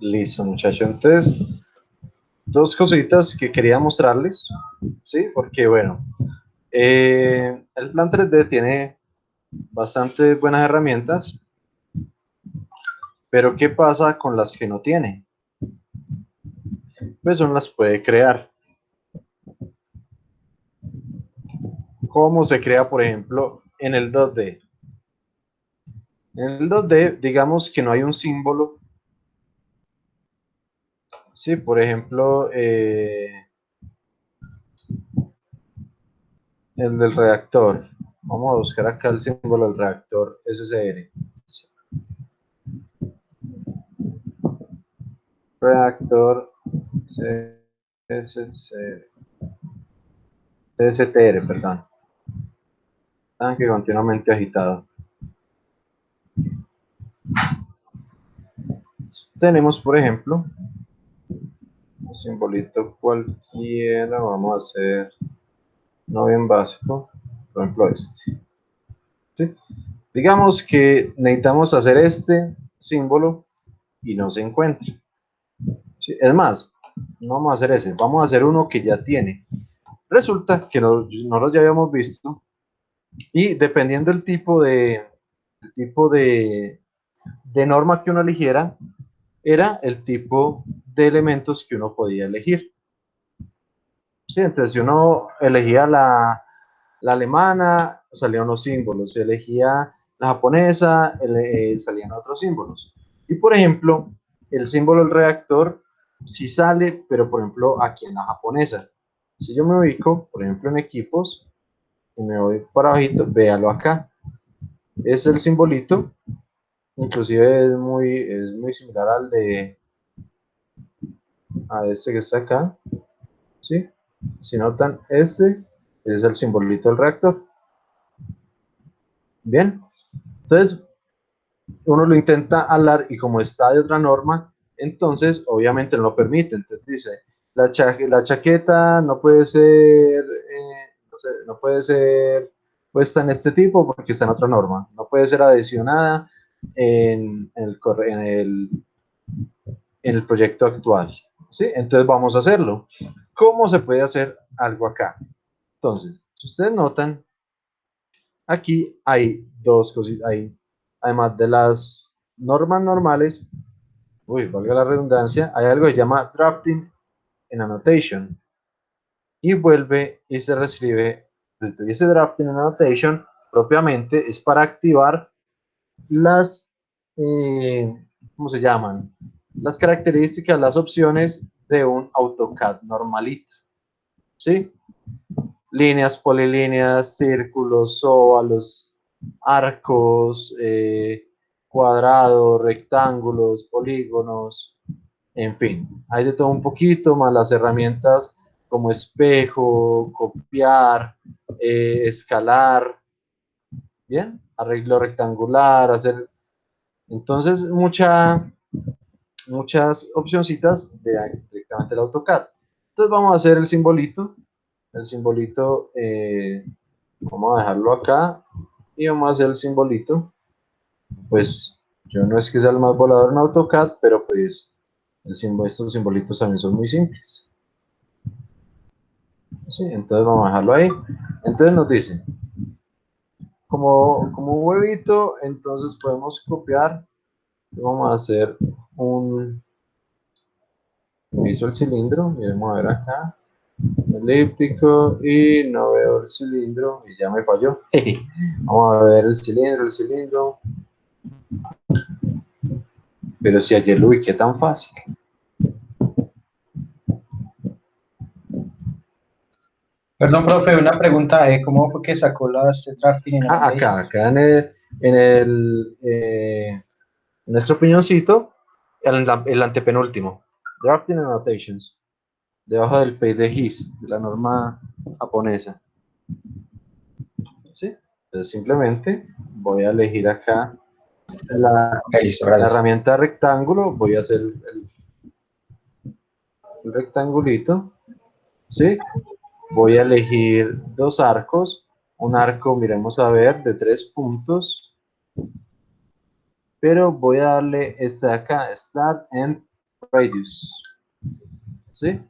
Listo, muchachos. Entonces, dos cositas que quería mostrarles, ¿sí? Porque, bueno, el plan 3D tiene bastante buenas herramientas, pero ¿qué pasa con las que no tiene? Pues uno las puede crear. ¿Cómo se crea, por ejemplo, en el 2D? En el 2D, digamos que no hay un símbolo, ¿sí? Por ejemplo, el del reactor. Vamos a buscar acá el símbolo del reactor SCR. Reactor CSTR, perdón. Tanque continuamente agitado. Tenemos, por ejemplo, un simbolito cualquiera. Vamos a hacer no bien básico. Por ejemplo, este. ¿Sí? Digamos que necesitamos hacer este símbolo y no se encuentra. ¿Sí? Es más, no vamos a hacer ese, vamos a hacer uno que ya tiene. Resulta que no los ya habíamos visto y dependiendo el tipo de norma que uno eligiera, era el tipo de elementos que uno podía elegir. ¿Sí? Entonces, si uno elegía la alemana, salían unos símbolos. Si elegía la japonesa, salían otros símbolos. Y, por ejemplo, el símbolo del reactor sí sale, pero, por ejemplo, aquí en la japonesa. Si yo me ubico, por ejemplo, en equipos, y me voy para abajito, véalo acá. Es el simbolito, inclusive es muy similar a este que está acá, ¿sí? Si notan, ese es el simbolito del reactor. Bien, entonces uno lo intenta hablar y como está de otra norma, entonces obviamente no lo permite. Entonces dice, la chaqueta no puede ser, no sé, no puede ser puesta en este tipo porque está en otra norma. No puede ser adicionada en el proyecto actual. ¿Sí? Entonces vamos a hacerlo. ¿Cómo se puede hacer algo acá? Entonces, si ustedes notan, aquí hay dos cositas, además de las normas normales, valga la redundancia, hay algo que se llama drafting en annotation y vuelve y se reescribe. Y ese drafting en annotation propiamente es para activar las, eh, ¿cómo se llaman? Las características, las opciones de un AutoCAD normalito, ¿sí? Líneas, polilíneas, círculos, óvalos, arcos, cuadrados, rectángulos, polígonos, en fin, hay de todo un poquito, más las herramientas como espejo, copiar, escalar, bien, arreglo rectangular, hacer, entonces muchas opcioncitas directamente el AutoCAD. Entonces vamos a hacer el simbolito, vamos a dejarlo acá y vamos a hacer el simbolito, pues yo no es que sea el más volador en AutoCAD, pero pues estos simbolitos también son muy simples. Sí, entonces vamos a dejarlo ahí. Entonces nos dice, como huevito, entonces podemos copiar, vamos a hacer me hizo el cilindro, y vamos a ver acá, elíptico, y no veo el cilindro, y ya me falló. Vamos a ver el cilindro, pero si ayer lo ubiqué tan fácil. Perdón, profe, una pregunta, ¿cómo fue que sacó las drafting and Acá, annotations? acá en nuestro piñoncito, el antepenúltimo, Drafting Annotations, debajo del page de GIS, de la norma japonesa. ¿Sí? Entonces simplemente voy a elegir acá la, Ok, listo, la gracias. herramienta rectángulo, voy a hacer el rectangulito, ¿sí? Voy a elegir dos arcos, un arco, miremos a ver, de 3 puntos, pero voy a darle este de acá, Start End radius, ¿sí?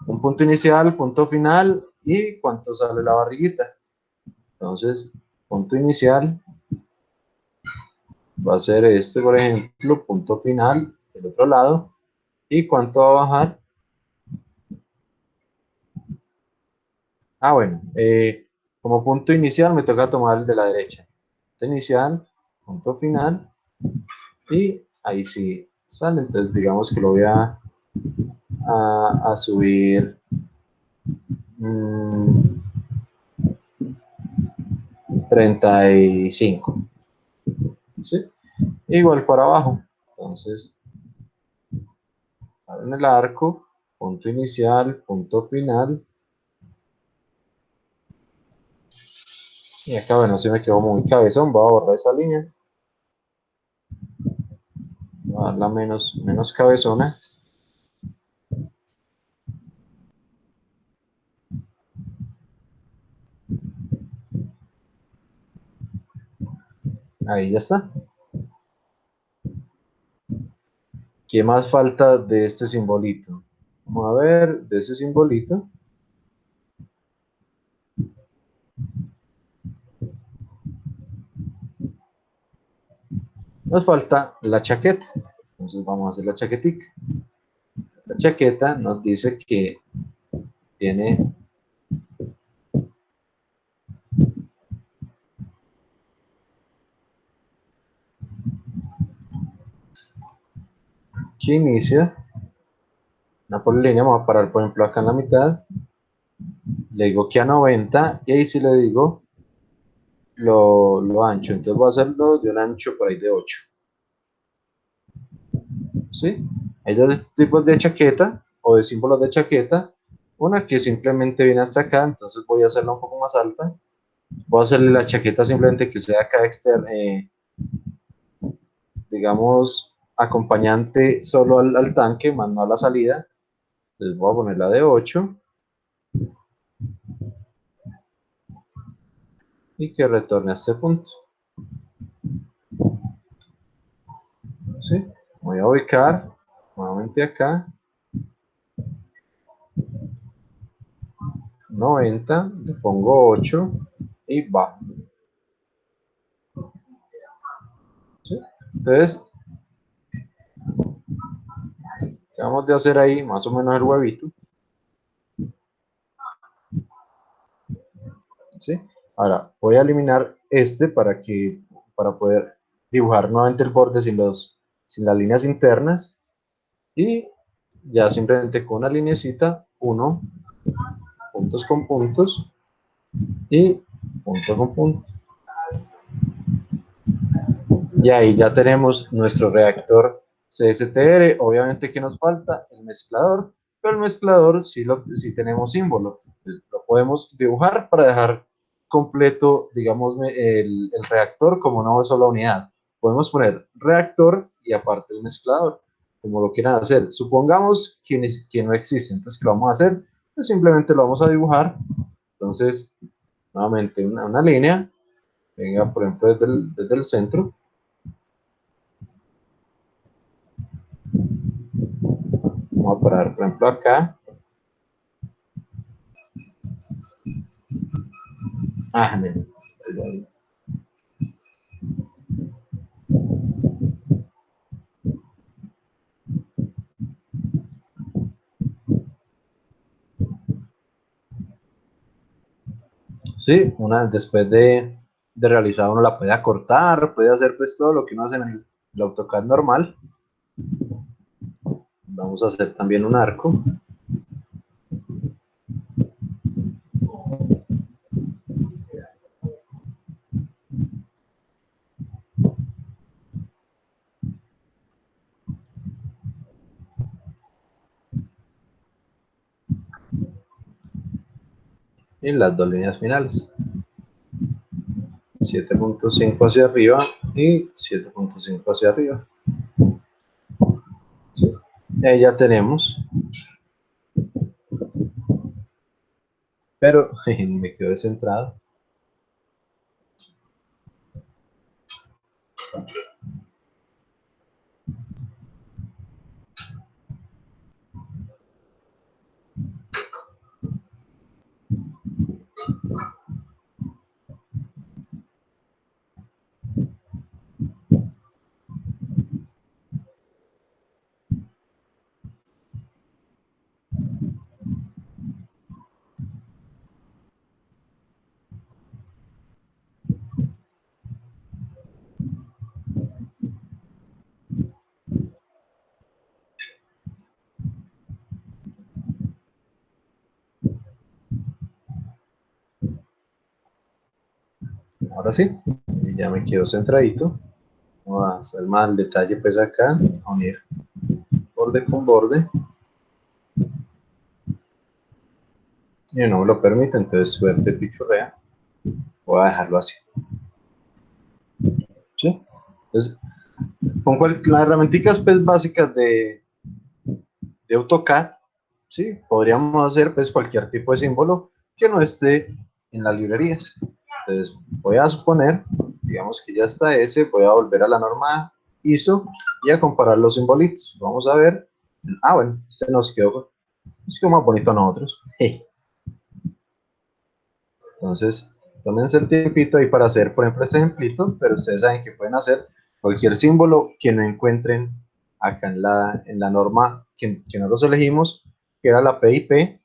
Un punto inicial, punto final y cuánto sale la barriguita. Entonces, punto inicial va a ser este, por ejemplo, punto final del otro lado. ¿Y cuánto va a bajar? Ah, bueno, como punto inicial me toca tomar el de la derecha. Punto inicial, punto final y ahí sí sale. Entonces, digamos que lo voy a subir 35, ¿sí? Igual para abajo. Entonces, en el arco, punto inicial, punto final. Y acá, bueno, si me quedó muy cabezón, voy a borrar esa línea. Voy a darla menos cabezona. Ahí ya está. ¿Qué más falta de este simbolito? Vamos a ver, de ese simbolito. Nos falta la chaqueta. Entonces vamos a hacer la chaquetica. La chaqueta nos dice que tiene que inicia una polilínea. Vamos a parar, por ejemplo, acá en la mitad. Le digo que a 90 y ahí sí le digo lo ancho. Entonces voy a hacerlo de un ancho por ahí de 8. ¿Sí? Hay dos tipos de chaqueta o de símbolos de chaqueta. Una que simplemente viene hasta acá, entonces voy a hacerla un poco más alta. Voy a hacerle la chaqueta simplemente que sea acá externa, digamos, acompañante solo al tanque, más no a la salida. Entonces voy a ponerla de 8 y que retorne a este punto. ¿Sí? Voy a ubicar nuevamente acá 90, le pongo 8 y bajo. ¿Sí? Entonces, acabamos de hacer ahí más o menos el huevito. ¿Sí? Ahora voy a eliminar este para poder dibujar nuevamente el borde sin las líneas internas y ya simplemente con una linecita, uno, puntos con puntos y punto con punto. Y ahí ya tenemos nuestro reactor CSTR. Obviamente que nos falta el mezclador, pero el mezclador sí tenemos símbolo. Lo podemos dibujar para dejar completo, digamos, el reactor como una sola unidad. Podemos poner reactor y aparte el mezclador, como lo quieran hacer. Supongamos que no existe, entonces, ¿qué lo vamos a hacer? Pues simplemente lo vamos a dibujar. Entonces, nuevamente una línea, venga, por ejemplo, desde el centro. Vamos a parar, por ejemplo, acá. Ah, miren. Sí, después de realizar uno la puede acortar, puede hacer pues todo lo que uno hace en el AutoCAD normal. Vamos a hacer también un arco. Y las dos líneas finales. 7.5 hacia arriba y 7.5 hacia arriba. ¿Sí? Y ahí ya tenemos. Pero me quedo descentrado. Ahora sí, y ya me quedo centradito. Vamos a hacer más el detalle pues acá, a unir borde con borde. Y no me lo permite, entonces suerte pichurrea. Voy a dejarlo así. ¿Sí? Entonces, con las herramientas pues, básicas de AutoCAD, ¿sí? Podríamos hacer pues, cualquier tipo de símbolo que no esté en las librerías. Entonces, voy a suponer, digamos que ya está ese, voy a volver a la norma ISO y a comparar los simbolitos. Vamos a ver. Ah, bueno, este nos quedó más bonito a nosotros. Entonces, tómense el tiempito ahí para hacer, por ejemplo, este ejemplito, pero ustedes saben que pueden hacer cualquier símbolo que no encuentren acá en la norma que nosotros elegimos, que era la PIP,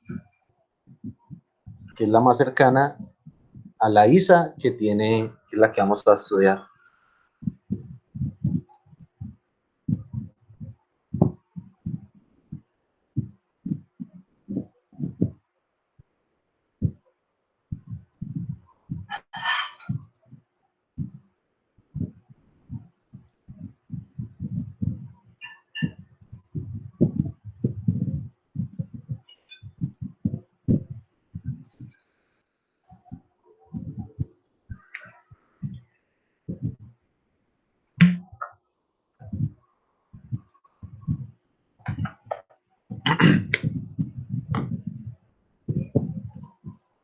que es la más cercana a la ISA que es la que vamos a estudiar.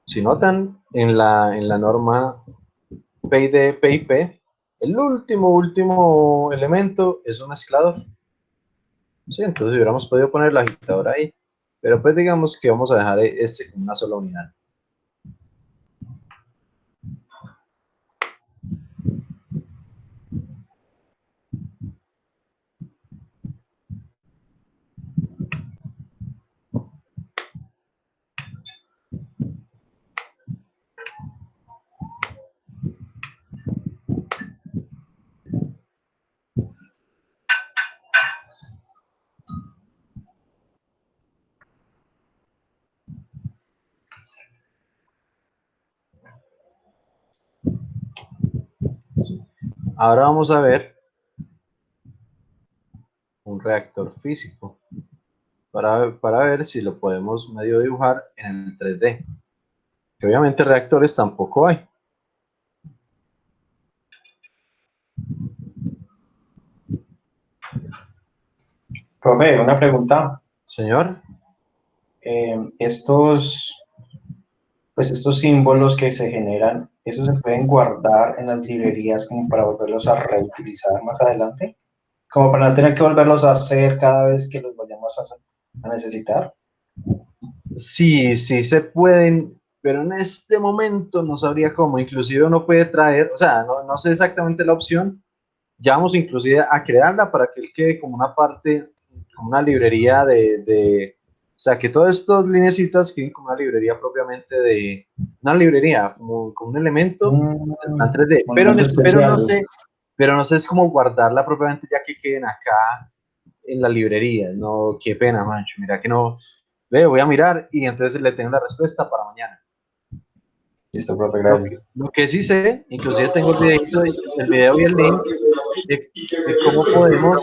Si notan, en la norma PID, PIP, el último elemento es un mezclador. Sí, entonces hubiéramos podido poner la agitadora ahí, pero pues digamos que vamos a dejar este como una sola unidad. Ahora vamos a ver un reactor físico para ver si lo podemos medio dibujar en el 3D. Que obviamente reactores tampoco hay. Profe, una pregunta. Señor, Estos símbolos que se generan, ¿esos se pueden guardar en las librerías como para volverlos a reutilizar más adelante? Como para no tener que volverlos a hacer cada vez que los vayamos a necesitar. sí, sí se pueden, pero en este momento no sabría cómo. Inclusive uno puede traer, o sea, no sé exactamente la opción. Ya vamos inclusive a crearla para que él quede como una parte, como una librería o sea, que todas estas lineecitas queden como una librería propiamente una librería, como un elemento del plan 3D, Monumentos especiales. pero no sé es como guardarla propiamente ya que queden acá en la librería. No, qué pena, mancho, mira que no, voy a mirar y entonces le tengo la respuesta para mañana. Listo, profe, gracias. Lo que sí sé, inclusive tengo el video y el link de cómo podemos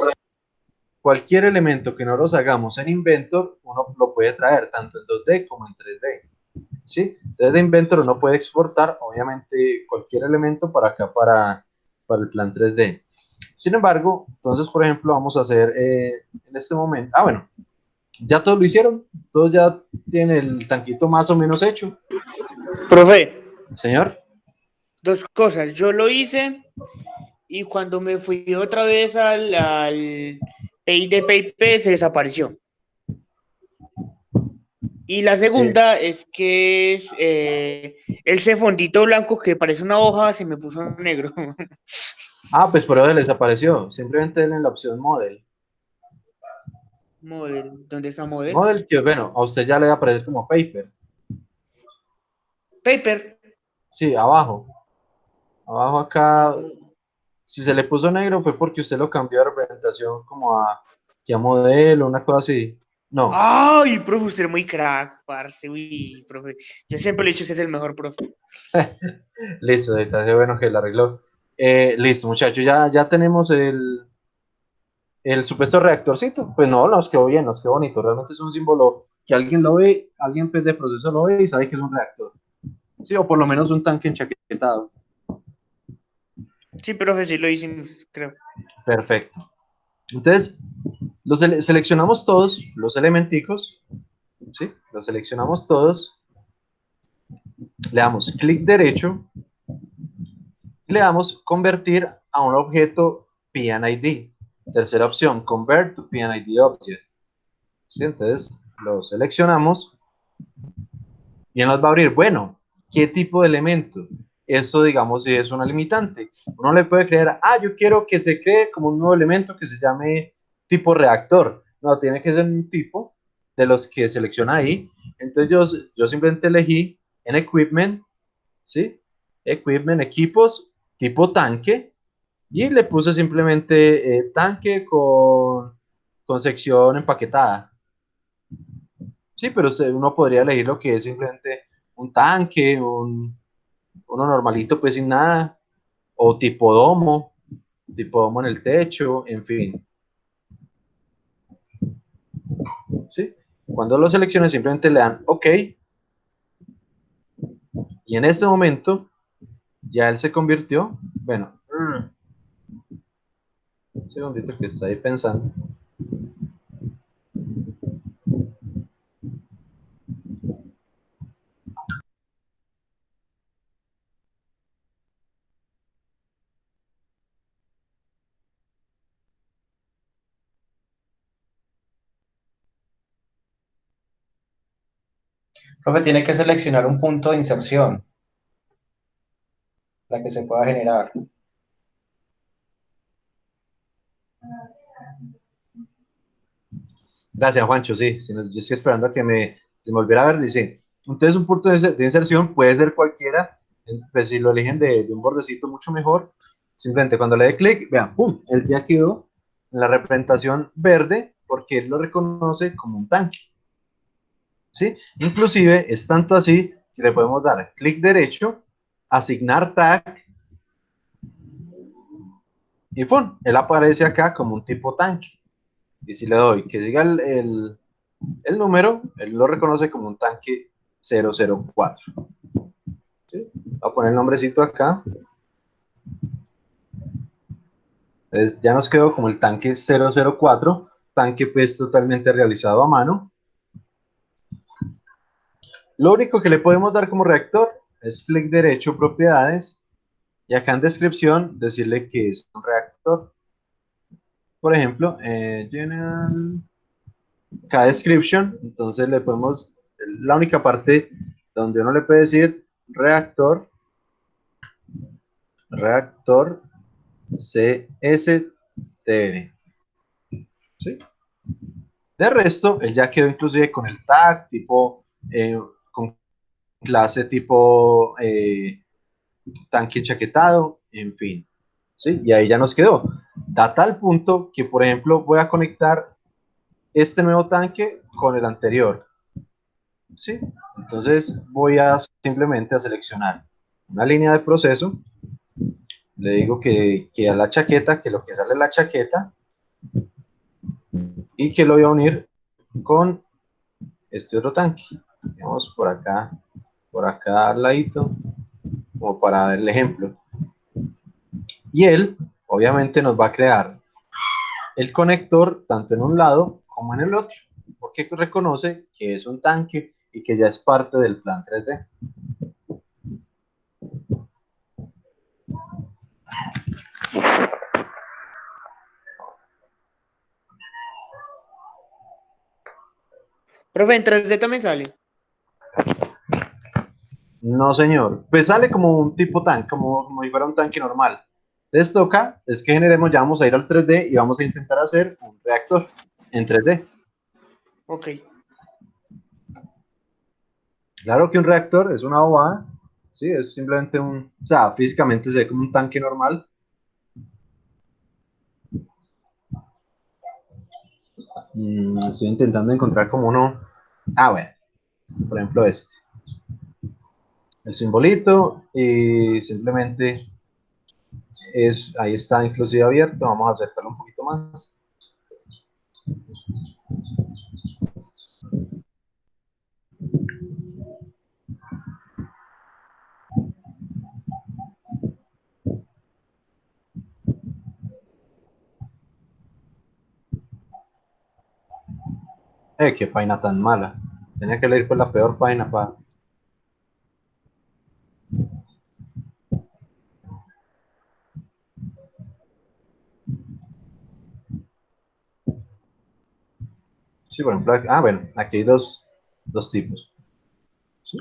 cualquier elemento que no los hagamos en Inventor, uno lo puede traer tanto en 2D como en 3D. ¿Sí? Desde Inventor uno puede exportar, obviamente, cualquier elemento para acá, para el plan 3D. Sin embargo, entonces, por ejemplo, vamos a hacer en este momento, bueno, ya todos lo hicieron, todos ya tienen el tanquito más o menos hecho. Profe, Señor. dos cosas. Yo lo hice y cuando me fui otra vez al PI de PIP se desapareció. Y la segunda es que ese fondito blanco que parece una hoja se me puso negro. Pues por eso les desapareció. Simplemente denle la opción Model. Model, ¿dónde está Model? Model que, bueno, a usted ya le va a aparecer como Paper. Paper. Sí, abajo. Abajo acá, No, si se le puso negro fue porque usted lo cambió de representación como a modelo, una cosa así. No, Ay, profe, usted es muy crack, parce. Uy, profe. Yo siempre le he dicho, usted es el mejor, profe. listo, está qué bueno que lo arregló. Listo, muchachos, ya tenemos el supuesto reactorcito. Pues no, nos quedó bien, nos quedó bonito. Realmente es un símbolo que alguien lo ve, alguien pues, de proceso lo ve y sabe que es un reactor. Sí, o por lo menos un tanque enchaquetado. Sí, profe, sí lo hicimos, creo. Perfecto. Entonces, seleccionamos todos los elementicos, ¿sí? Los seleccionamos todos, le damos clic derecho, le damos convertir a un objeto PNID. Tercera opción, convert to PNID object. ¿Sí? Entonces, lo seleccionamos y nos va a abrir, bueno, ¿qué tipo de elemento? Esto, digamos, si es una limitante. Uno le puede creer, yo quiero que se cree como un nuevo elemento que se llame tipo reactor. No, tiene que ser un tipo de los que selecciona ahí. Entonces yo simplemente elegí en Equipment, ¿sí? Equipment, equipos, tipo tanque, y le puse simplemente tanque con sección empaquetada. Sí, pero uno podría elegir lo que es simplemente un tanque, uno normalito, pues sin nada, o tipo domo en el techo, en fin. ¿Sí? Cuando lo seleccionen, simplemente le dan OK, y en este momento ya él se convirtió. Bueno, un segundito que está ahí pensando. Profe, tiene que seleccionar un punto de inserción para que se pueda generar. Gracias, Juancho, sí, yo estoy esperando a que se me volviera a ver, dice, entonces un punto de inserción puede ser cualquiera, pues si lo eligen de un bordecito mucho mejor, simplemente cuando le dé clic, vean, ¡pum!, él ya quedó en la representación verde porque él lo reconoce como un tanque, ¿sí? Inclusive es tanto así que le podemos dar clic derecho, asignar tag, y ¡pum!, él aparece acá como un tipo tanque, y si le doy que siga el número, él lo reconoce como un tanque 004. ¿Sí? Voy a poner el nombrecito acá. Entonces ya nos quedó como el tanque 004, tanque pues totalmente realizado a mano. Lo único que le podemos dar como reactor es clic derecho, propiedades, y acá en descripción decirle que es un reactor. Por ejemplo, general K description, entonces le podemos, la única parte donde uno le puede decir reactor CSTR. ¿Sí? De resto, él ya quedó inclusive con el tag, tipo, con clase tipo tanque chaquetado, en fin. ¿Sí? Y ahí ya nos quedó. Da tal punto que, por ejemplo, voy a conectar este nuevo tanque con el anterior. ¿Sí? Entonces voy a simplemente a seleccionar una línea de proceso. Le digo que a la chaqueta, que lo que sale es la chaqueta, y que lo voy a unir con este otro tanque. Vamos por acá al ladito, como para ver el ejemplo. Y él, obviamente, nos va a crear el conector tanto en un lado como en el otro, porque reconoce que es un tanque y que ya es parte del plan 3D. Profe, en 3D también sale. No, señor. Pues sale como un tipo tanque, como si fuera un tanque normal. Entonces toca, es que generemos, ya vamos a ir al 3D y vamos a intentar hacer un reactor en 3D. Ok. Claro que un reactor es una bobada, sí, es simplemente o sea, físicamente se ve como un tanque normal. Estoy intentando encontrar como uno. Ah, bueno, por ejemplo este. El simbolito y simplemente ahí está inclusive abierto. Vamos a acercarlo un poquito más. Qué página tan mala. Tenía que leer por la peor página para. Sí, por ejemplo, bueno, aquí hay dos tipos. ¿Sí?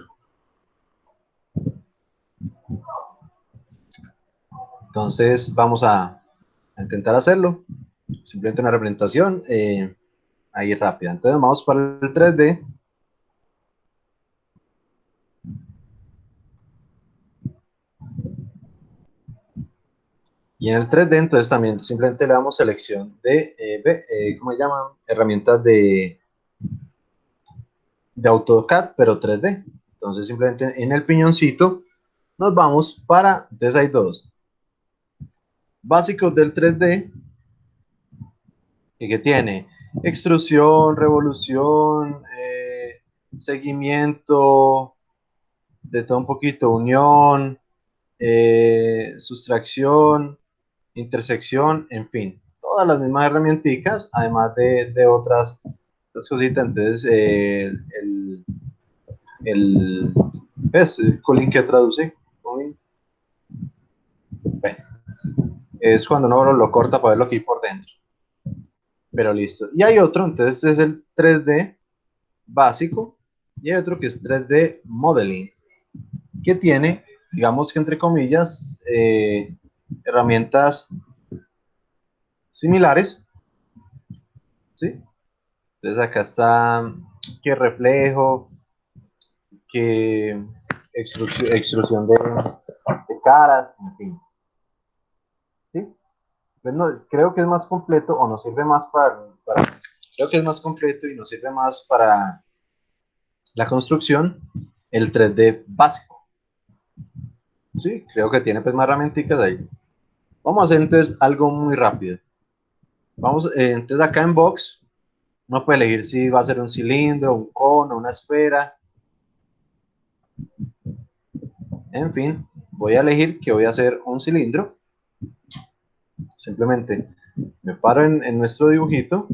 Entonces vamos a intentar hacerlo. Simplemente una representación ahí rápida. Entonces vamos para el 3D. Y en el 3D entonces también simplemente le damos selección de, ¿cómo se llaman? Herramientas de AutoCAD, pero 3D. Entonces simplemente en el piñoncito nos vamos para, entonces hay dos. Básicos del 3D, que tiene extrusión, revolución, seguimiento, de todo un poquito, unión, sustracción, intersección, en fin, todas las mismas herramientas, además de otras cositas. Entonces, el ¿ves? Colin que traduce, Colin. Bueno, es cuando uno lo corta para verlo aquí por dentro. Pero listo. Y hay otro, entonces es el 3D básico, y hay otro que es 3D Modeling, que tiene, digamos que entre comillas, herramientas similares, ¿sí? Entonces acá está que reflejo, que extrusión de caras, en fin, ¿sí? Pues no, creo que es más completo o nos sirve más creo que es más completo y nos sirve más para la construcción el 3D básico, ¿sí? Creo que tiene pues más herramientas ahí. Vamos a hacer entonces algo muy rápido. Vamos, entonces acá en Box, uno puede elegir si va a ser un cilindro, un cono, una esfera. En fin, voy a elegir que voy a hacer un cilindro. Simplemente me paro en nuestro dibujito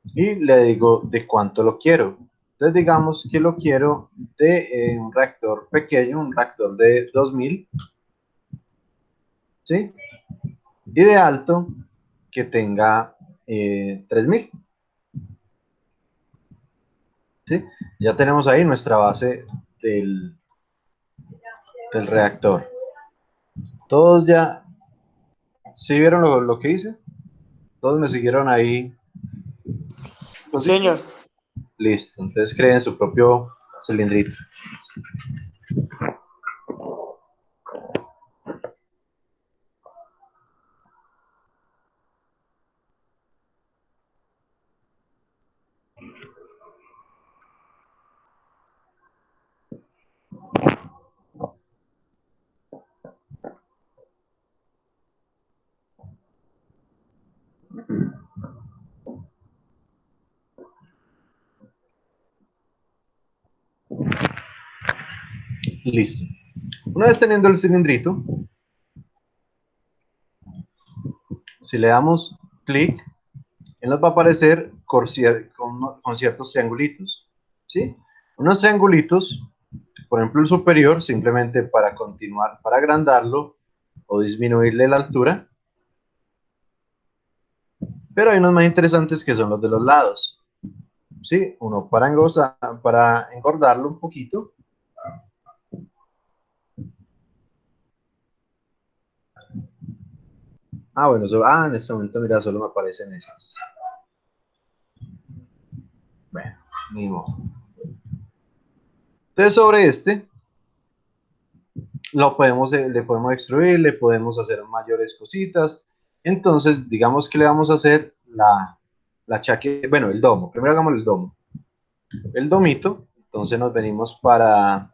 y le digo de cuánto lo quiero. Entonces digamos que lo quiero de un reactor pequeño, un reactor de 2000, ¿sí? Y de alto que tenga 3000, ¿sí? Ya tenemos ahí nuestra base del reactor. Todos ya, ¿sí vieron lo que hice? Todos me siguieron ahí. Señor. Listo, entonces creen su propio cilindrito. Listo. Una vez teniendo el cilindrito, si le damos clic, él nos va a aparecer con ciertos triangulitos, ¿sí? Unos triangulitos, por ejemplo el superior, simplemente para continuar, para agrandarlo o disminuirle la altura, pero hay unos más interesantes que son los de los lados, ¿sí? Uno para engordarlo un poquito. Bueno, en este momento, mira, solo me aparecen estos. Bueno, ni modo. Entonces, sobre este, le podemos extruir, le podemos hacer mayores cositas. Entonces, digamos que le vamos a hacer la la chaqueta, bueno, el domo. Primero hagamos el domo. El domito, entonces nos venimos para...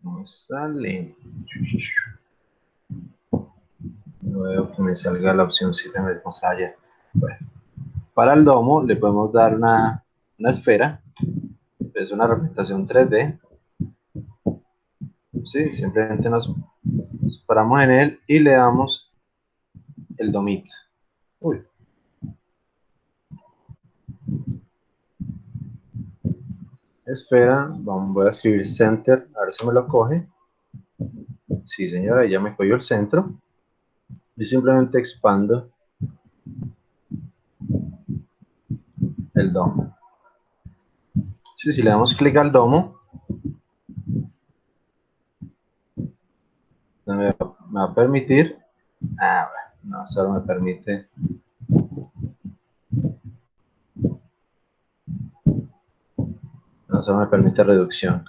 No sale. No veo que me salga la opción si me mostrar allá. Bueno, para el domo le podemos dar una esfera. Es una representación 3D. ¿Sí? Simplemente nos paramos en él y le damos el domito. Uy. Esfera, voy a escribir center, a ver si me lo coge. Sí, señora, ya me cogió el centro. Y simplemente expando el domo. Sí, si le damos clic al domo, me va a permitir. No, solo me permite. No, solo me permite reducción.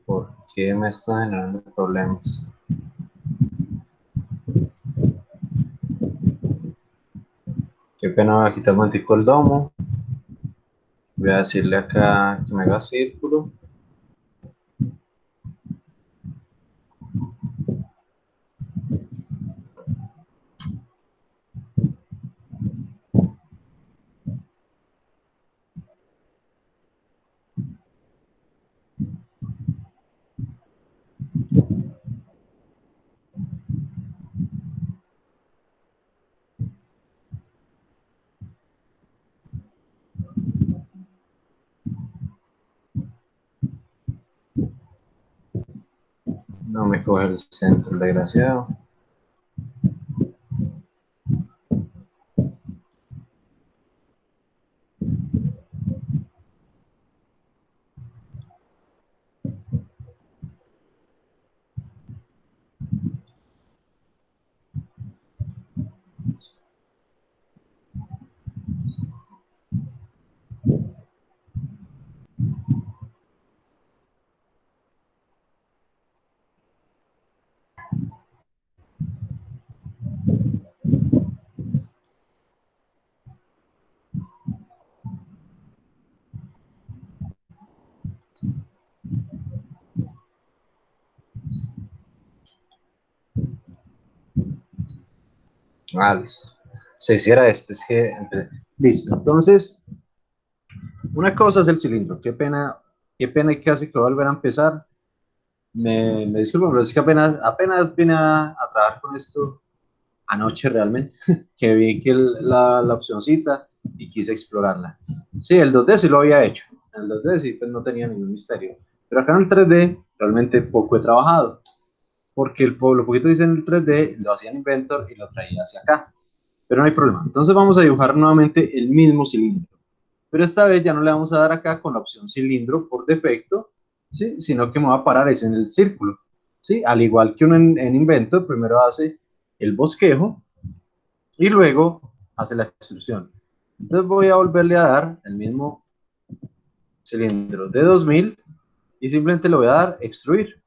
¿Por qué me está generando problemas? Qué pena, voy a quitar un momentico el domo. Voy a decirle acá que me haga círculo. No me coge el centro, el desgraciado. Listo. Se hiciera este, es que... Listo, entonces, una cosa es el cilindro. Qué pena que casi que voy a volver a empezar. Me disculpo, pero es que apenas vine a trabajar con esto anoche realmente, que vi que la opcioncita y quise explorarla. Sí, el 2D sí lo había hecho. En el 2D sí, pues no tenía ningún misterio. Pero acá en el 3D realmente poco he trabajado, porque lo poquito que hice en el 3D lo hacía en Inventor y lo traía hacia acá. Pero no hay problema. Entonces vamos a dibujar nuevamente el mismo cilindro. Pero esta vez ya no le vamos a dar acá con la opción cilindro por defecto, ¿sí? Sino que me va a parar es en el círculo. ¿Sí? Al igual que uno en Inventor, primero hace el bosquejo y luego hace la extrusión. Entonces voy a volverle a dar el mismo cilindro de 2000 y simplemente le voy a dar extruir.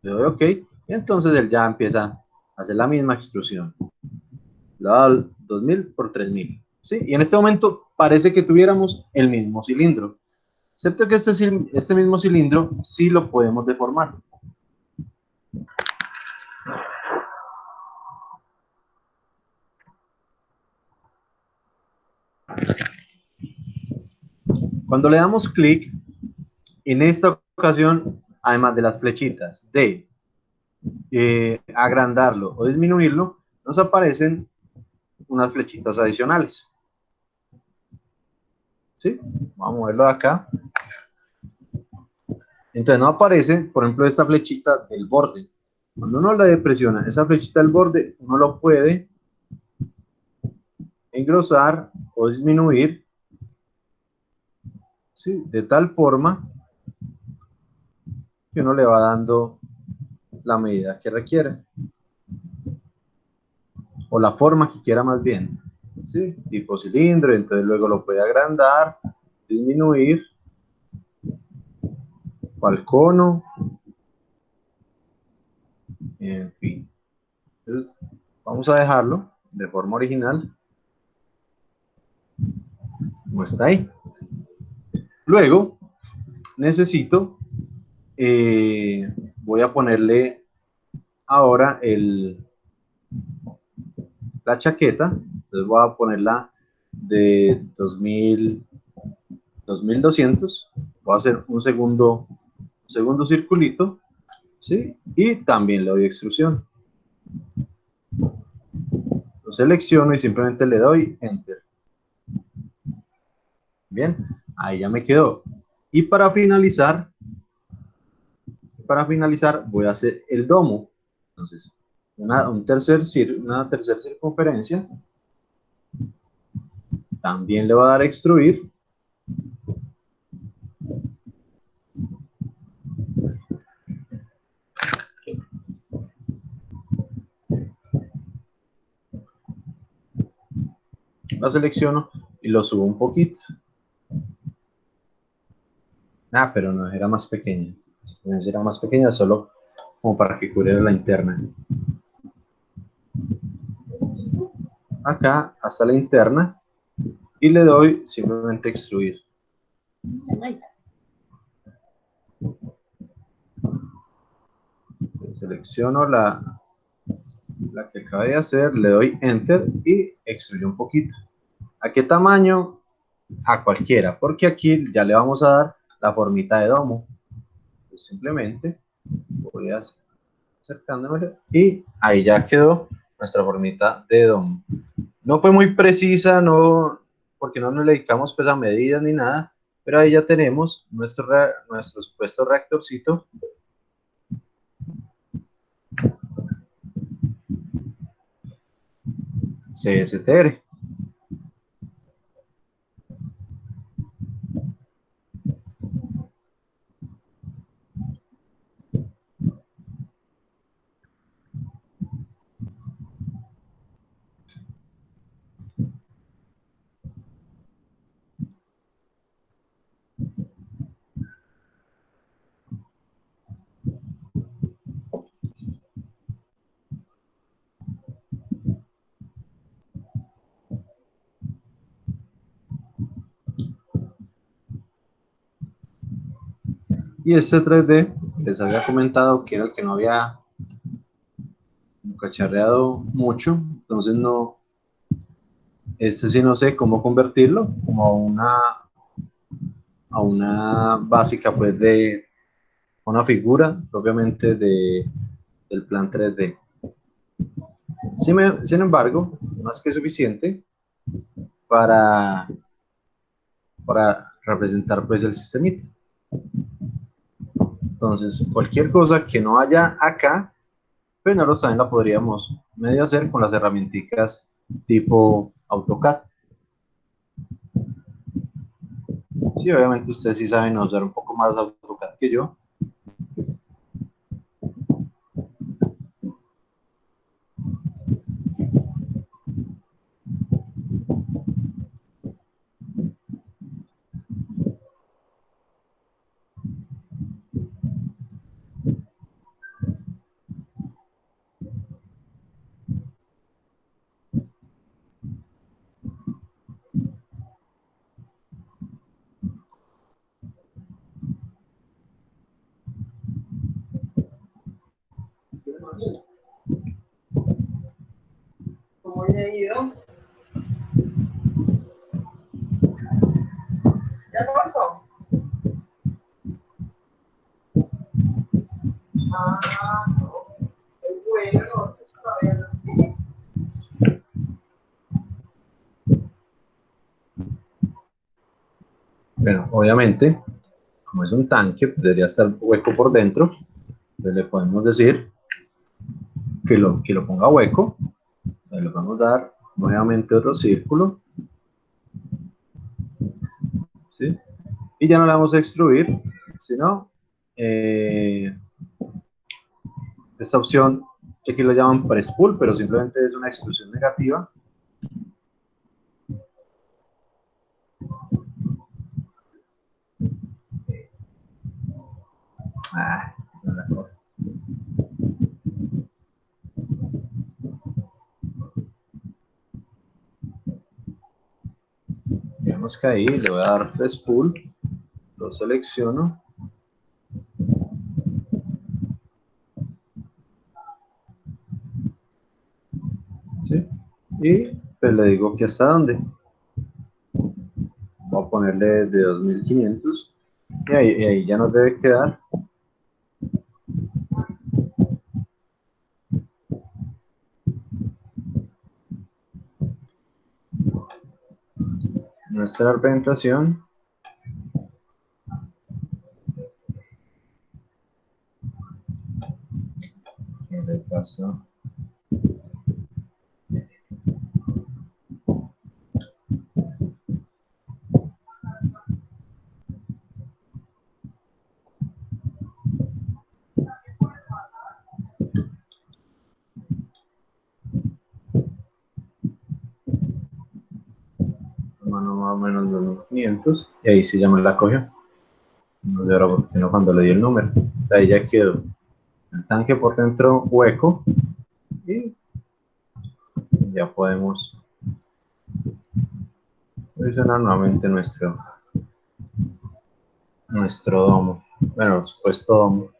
Le doy OK y entonces él ya empieza a hacer la misma extrusión. Le voy a dar 2000 por 3000. ¿Sí? Y en este momento parece que tuviéramos el mismo cilindro. Excepto que este mismo cilindro sí lo podemos deformar. Cuando le damos clic, en esta ocasión, además de las flechitas de agrandarlo o disminuirlo, nos aparecen unas flechitas adicionales. ¿Sí? Vamos a moverlo de acá. Entonces no aparece, por ejemplo, esta flechita del borde. Cuando uno le presiona esa flechita del borde, uno lo puede engrosar o disminuir, ¿sí? De tal forma que uno le va dando la medida que requiera, o la forma que quiera más bien, ¿sí? Tipo cilindro, entonces luego lo puede agrandar, disminuir, o al cono, en fin. Entonces, vamos a dejarlo de forma original, como está ahí. Luego, necesito, voy a ponerle ahora la chaqueta, entonces voy a ponerla de 2200, voy a hacer un segundo circulito, ¿sí? Y también le doy extrusión. Lo selecciono y simplemente le doy Enter. Bien, ahí ya me quedó. Y para finalizar voy a hacer el domo. Entonces, una tercera circunferencia. También le voy a dar extruir. La selecciono y lo subo un poquito. Ah, pero no, era más pequeña. Era más pequeña solo como para que cubriera la interna. Acá hasta la interna y le doy simplemente extruir. Selecciono la que acabé de hacer, le doy Enter y extruyo un poquito. ¿A qué tamaño? A cualquiera, porque aquí ya le vamos a dar la formita de domo. Pues simplemente voy acercándome y ahí ya quedó nuestra formita de domo. No fue muy precisa, no, porque no nos dedicamos pues a medidas ni nada, pero ahí ya tenemos nuestro supuesto reactorcito. CSTR. Y este 3D, les había comentado que era el que no había cacharreado mucho, entonces no, este sí no sé cómo convertirlo como a una básica pues de una figura propiamente del plan 3D. Sin embargo, más que suficiente para, para representar pues el sistemita. Entonces, cualquier cosa que no haya acá, pues nosotros también la podríamos medio hacer con las herramientas tipo AutoCAD. Sí, obviamente ustedes sí saben usar un poco más AutoCAD que yo. ¿Cómo le ha ido? ¿Ya pasó? Ah, es bueno, no, todavía no. Bueno, obviamente, como es un tanque, pues debería estar hueco por dentro. Entonces le podemos decir que lo ponga hueco. Entonces le vamos a dar nuevamente otro círculo. ¿Sí? Y ya no le vamos a extruir, sino esta opción, que aquí lo llaman press-pull, pero simplemente es una extrusión negativa. No la cojo. Digamos que ahí le voy a dar press-pull, lo selecciono. ¿Sí? Y pues le digo que hasta dónde. Voy a ponerle de 2500 y ahí ya nos debe quedar. Nuestra representación. ¿Qué le pasó? Más o menos 2500 y ahí sí ya me la cogió. No sé ahora por qué no cuando le di el número. Ahí ya quedó el tanque por dentro hueco y ya podemos posicionar nuevamente nuestro domo. Bueno, supuesto domo.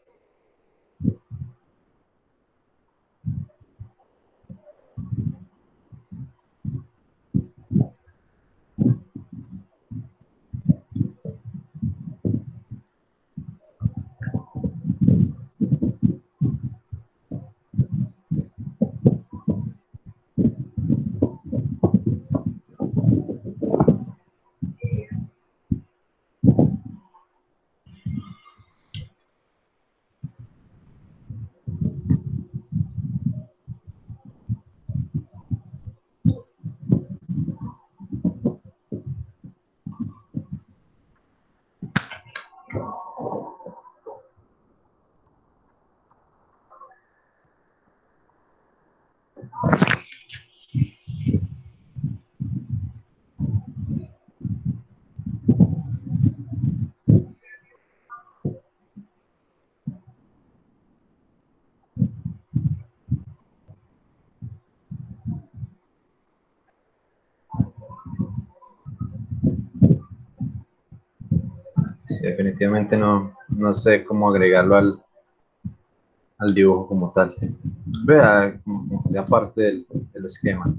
Sí, definitivamente no sé cómo agregarlo al dibujo como tal. Vea, como que sea parte del esquema.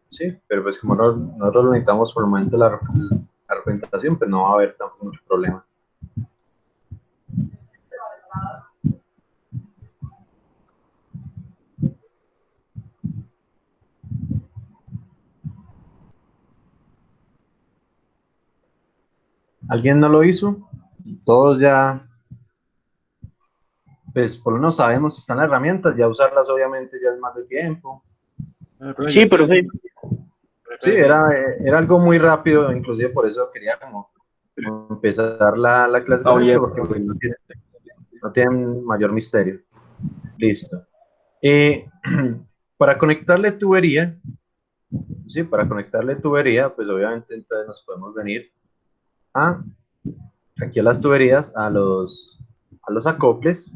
Sí, pero pues como nosotros lo necesitamos por el momento la representación, pues no va a haber tampoco mucho problema. ¿Alguien no lo hizo? Todos ya, pues por lo menos sabemos si están las herramientas, ya usarlas obviamente ya es más de tiempo. Sí, profe. Sí, era algo muy rápido, inclusive por eso quería como empezar la clase con esto, porque pues, no tiene mayor misterio. Listo. Para conectarle tubería, sí, para conectarle tubería, pues obviamente entonces nos podemos venir aquí a las tuberías, a los acoples,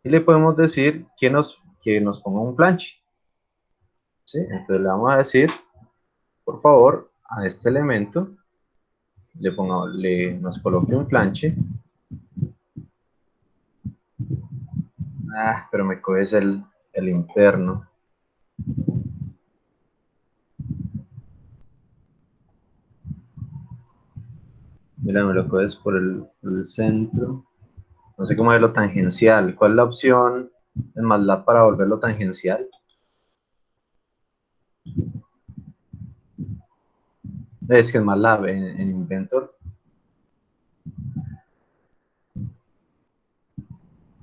y le podemos decir que nos ponga un planche. ¿Sí? Entonces le vamos a decir, por favor, a este elemento, nos coloque un planche. Pero me coges el interno. Mira, me lo coges por el centro. No sé cómo es lo tangencial. ¿Cuál es la opción en MATLAB para volverlo tangencial? Es que en MATLAB, en Inventor.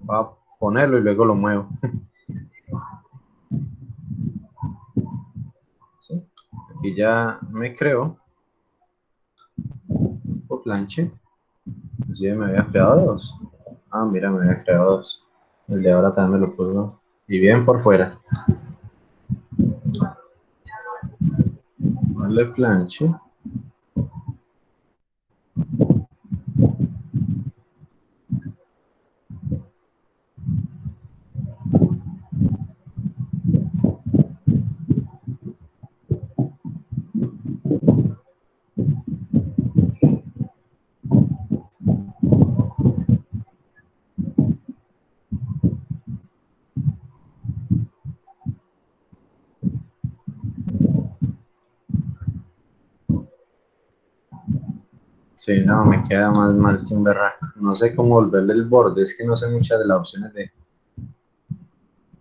Voy a ponerlo y luego lo muevo. ¿Sí? Aquí ya me creo. Por planche. Inclusive me había creado dos. Mira, me había creado dos. El de ahora también me lo puso. Y bien por fuera. Darle planche. Sí, no, me queda más mal que un berraco. No sé cómo volverle el borde, es que no sé muchas de las opciones de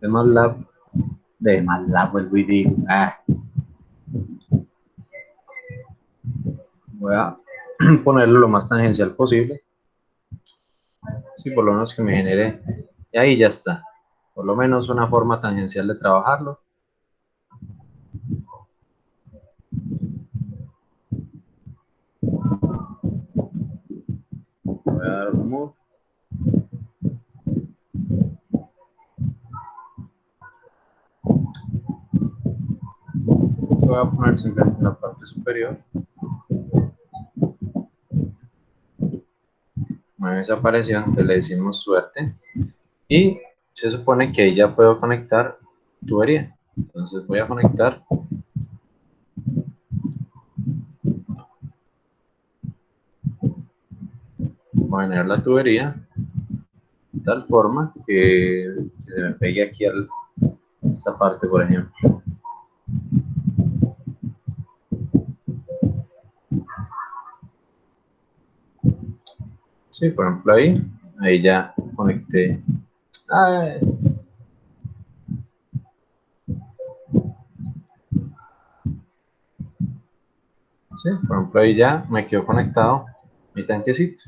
MATLAB. De MATLAB, vuelvo y digo. Voy a ponerlo lo más tangencial posible. Sí, por lo menos que me genere. Y ahí ya está. Por lo menos una forma tangencial de trabajarlo. Voy a dar un move. Voy a poner simplemente en la parte superior. Una vez apareció, entonces le decimos suerte. Y se supone que ahí ya puedo conectar tubería. Entonces voy a conectar. Voy a generar la tubería de tal forma que se me pegue aquí a esta parte, por ejemplo. Sí, por ejemplo ahí ya conecté. Ay. Sí, por ejemplo ahí ya me quedó conectado mi tanquecito.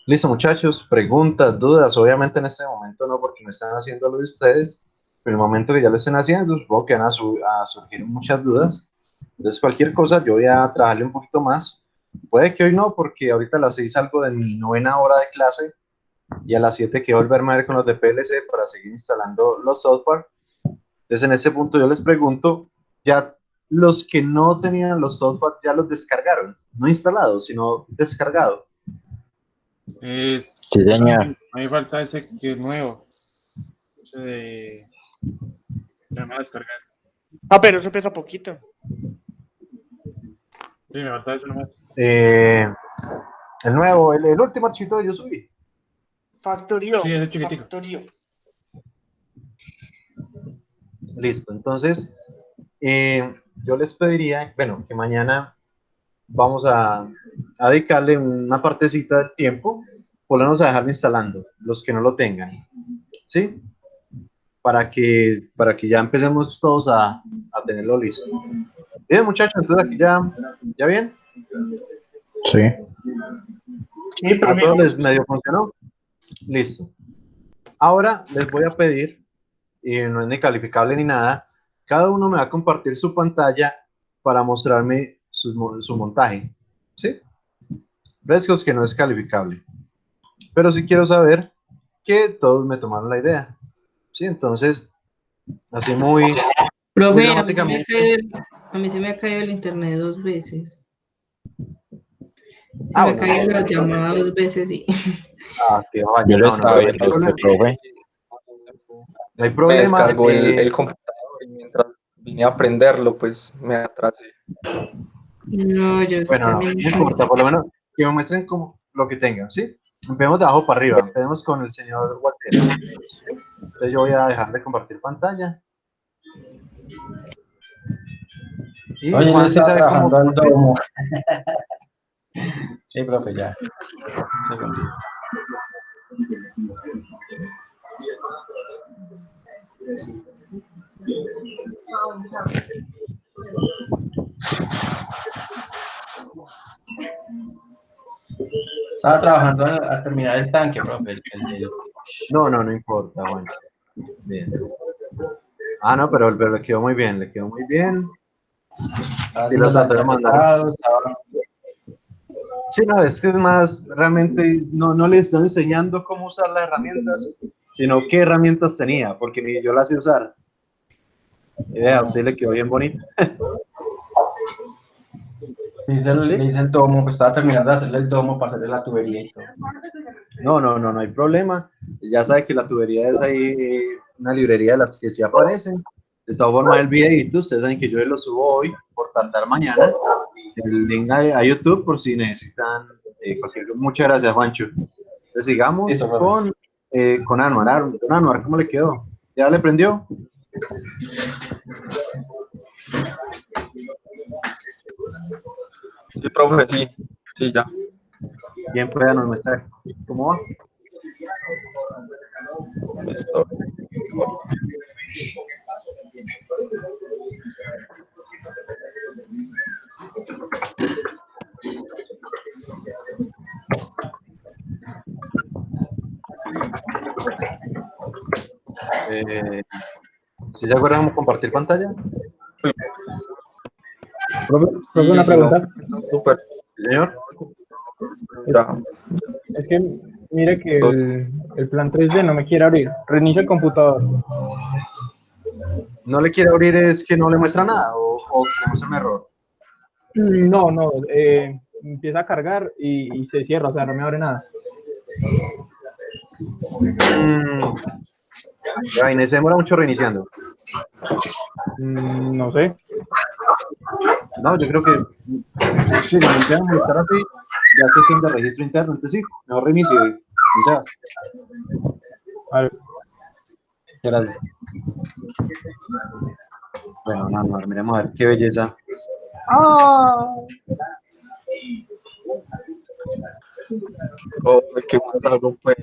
Listo, muchachos, preguntas, dudas, obviamente en este momento no, porque no están haciendo lo de ustedes, pero en el momento que ya lo estén haciendo, supongo que van a surgir muchas dudas. Entonces, cualquier cosa, yo voy a trabajarle un poquito más. Puede que hoy no, porque ahorita a las 6 salgo de mi 9ª hora de clase y a las 7 quiero volverme a ver con los de PLC para seguir instalando los software. Entonces, en este punto yo les pregunto, ya los que no tenían los software ya los descargaron, no instalados, sino descargado. Sí, señor. A mí falta ese que es nuevo. Ese de más descargar. Ah, pero eso pesa poquito. Sí, me falta eso nomás. El nuevo, el último archivo que yo subí. Factorio. Sí, ese chiquitico. Factorio. Listo, entonces yo les pediría, bueno, que mañana vamos a dedicarle una partecita del tiempo, por lo menos a dejarlo instalando, los que no lo tengan, ¿sí? Para que ya empecemos todos a tenerlo listo. Bien, muchachos, entonces aquí ya bien. Sí. Sí, pero A todos mira, les medio funcionó. Listo. Ahora les voy a pedir, y no es ni calificable ni nada, cada uno me va a compartir su pantalla para mostrarme su montaje, ¿sí? Frescos que no es calificable. Pero sí quiero saber que todos me tomaron la idea, ¿sí? Entonces, así muy Profe, dramáticamente. a mí se me ha caído el internet 2 veces. Se Ah, me ha bueno, caído la llamada 2 veces y qué vaya, Yo lo no, no, estaba no hay viendo a usted, problema. profe. No hay Me problema. descargó el computador y mientras vine a aprenderlo, pues me atrasé. no, yo Bueno, no, también. no importa, por lo menos que me muestren como lo que tengan, ¿sí? Empecemos de abajo para arriba, empecemos con el señor Walter. Entonces yo voy a dejar de compartir pantalla. Y Oye, Juan yo sí estaba sabe cómo. trabajando al domo. Sí, profe, ya. Un segundito. Estaba trabajando a terminar el tanque, profe. No importa, Juan. Bien. Ah, no, pero le quedó muy bien, le quedó muy bien. Estaba Y lo haciendo traté de mandar. estaba... Sí, no, es que es más, realmente no le están enseñando cómo usar las herramientas, sino qué herramientas tenía, porque ni yo las sé usar. Y vea, a usted le quedó bien bonito. Le hice el domo, pues estaba terminando de hacerle el domo para hacerle la tubería y todo. No hay problema. Ya sabe que la tubería es ahí una librería de las que sí aparecen. De todas formas, el videito, ustedes saben que yo lo subo hoy, por tardar mañana. El link a YouTube por si necesitan cualquier. Muchas gracias, Juancho. Entonces sigamos Listo, profe. con Anuar. Don Anuar, ¿cómo le quedó? ¿Ya le prendió? Sí, profe, sí. Sí, ya. Bien, pueda nos muestrar cómo va. Listo. ¿Sí se acuerdan cómo compartir pantalla? Profe, una Sí, sí, no. pregunta. Súper. ¿Sí, señor? Ya. Es que mire que el plan 3D no me quiere abrir. Reinicio el computador. ¿No le quiere abrir es que no le muestra nada o tenemos un error? No, empieza a cargar y se cierra, o sea, no me abre nada. Ya, Inés, se demora mucho reiniciando. No sé. No, yo creo que si lo empiezan a molestar así, ya es cuestión de registro interno. Entonces sí, mejor reinicio. O sea, A ver, gracias. Bueno, no, miremos a ver qué belleza. ¡Ah! O ¿qué más hago, pues?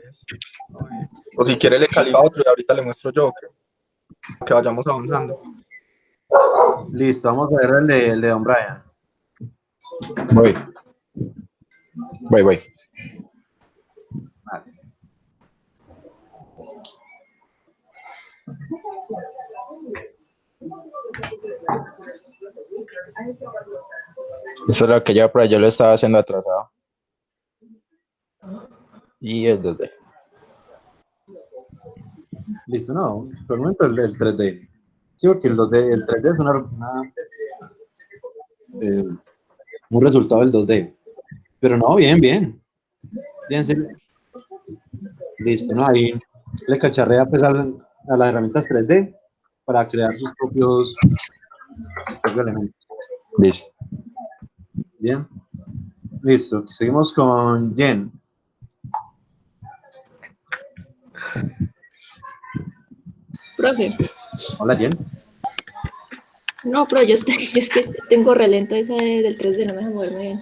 O si quiere le caliento a otro y ahorita le muestro yo que vayamos avanzando. Listo, vamos a ver el de Don Brian. Voy. Voy. Vale. Eso es lo que yo, pero yo lo estaba haciendo atrasado. Y es 2D. Listo, no, por el momento el 3D. Sí, porque el 2D, el 3D es un resultado del 2D. Pero no, bien. Bien, sí. Listo, ¿no? Ahí le cacharrea pues, a las herramientas 3D para crear sus propios elementos. Listo. Bien. Listo. Seguimos con Jen. Profe, Hola, Jen. no, pero yo es que tengo relento ese del 3D, no me deja moverme bien.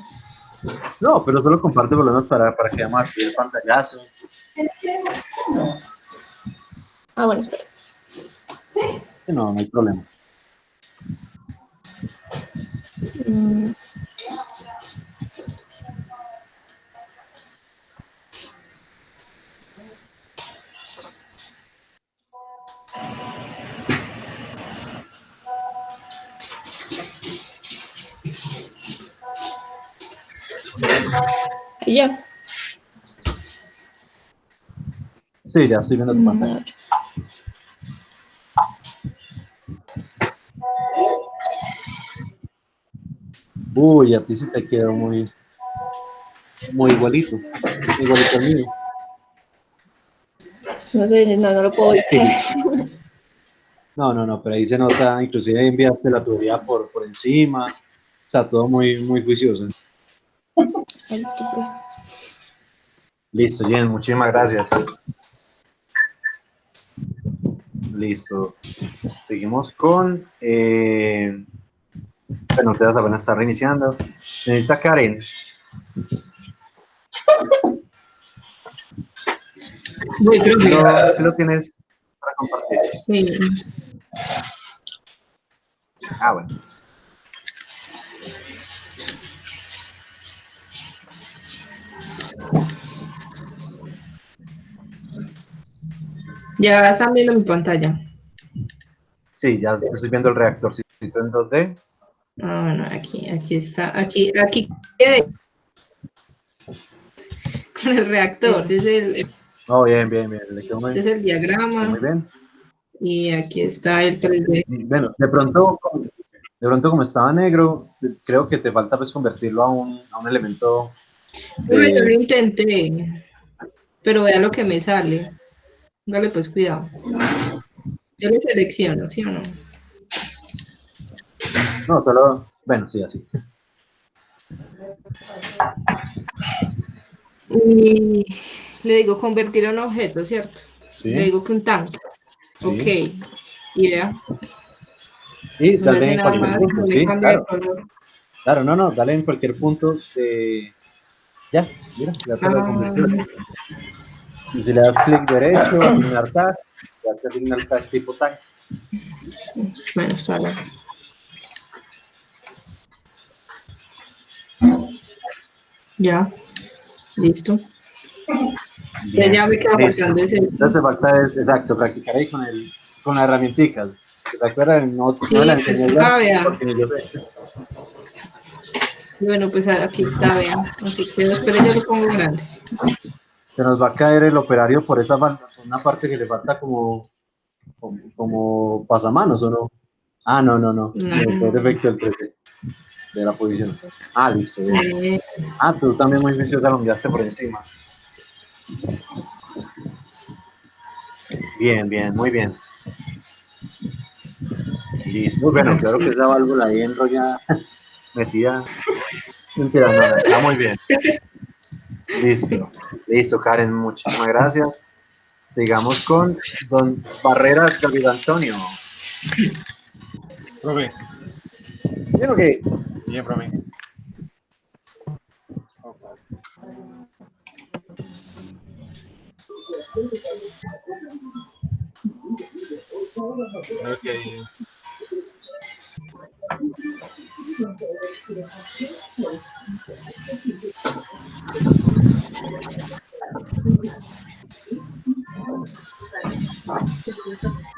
No, pero solo comparte por lo menos para que veamos así el pantallazo. Ah, bueno, espera. Sí, no hay problema. Y ya. Sí, ya estoy viendo tu pantalla. Uy, a ti sí te quedó muy igualito. Igualito al mío. No sé, no lo puedo ver. No, pero ahí se nota, inclusive enviaste la tubería por encima. O sea, todo muy juicioso. Listo, Jen, muchísimas gracias. Listo. Seguimos con Bueno, ustedes apenas está reiniciando. Necesita Karen. Voy, profe. Si lo tienes para compartir. Sí. Ah, bueno. Ya están viendo mi pantalla. Sí, ya estoy viendo el reactorcito en 2D. Ah, bueno, aquí está. Aquí quedé con el reactor. Este Oh, bien. Le quedó muy, es el diagrama. muy bien. Y aquí está el 3D. Bueno, de pronto como estaba negro, creo que te falta pues convertirlo a un elemento Pero yo lo de... intenté. Pero vea lo que me sale. Dale, pues cuidado. Yo lo selecciono, ¿sí o no? No, solo... Bueno, sí, así. Y le digo convertir a un objeto, ¿cierto? Sí. Le digo que un tanque. Sí. Ok. Y vea. Y No dale hace en nada cualquier más, punto, no le sí, cambia de claro. color. Claro, no, dale en cualquier punto de... Ya, mira, ya te lo convirtió. Y si le das clic derecho, asignar tag, ya te asigna el tag tipo tag. Bueno, sale. Ya. Listo. Bien. Ya me queda Listo. faltando ese. Entonces te falta es, exacto, practicar ahí con las herramienticas. ¿Te acuerdas? No Sí, la pues enseñé acá, ya, vea. porque ni yo sé. Bueno, pues aquí está, vean. Así que espera, yo lo pongo grande. Se nos va a caer el operario por esta una parte que le falta como pasamanos, ¿o no? Ah, no. No. Por defecto el 13 de la posición. Ah, listo. Bien. Ah, tú también muy juiciosa lo enviaste por encima. Bien, muy bien. Listo. Bueno, claro que esa válvula ahí enrolla metida. Mentira, no, está muy bien. Listo, Karen, muchísimas gracias. Sigamos con don Barreras David Antonio. Profe. ¿Bien o qué? Bien, profe. Ok.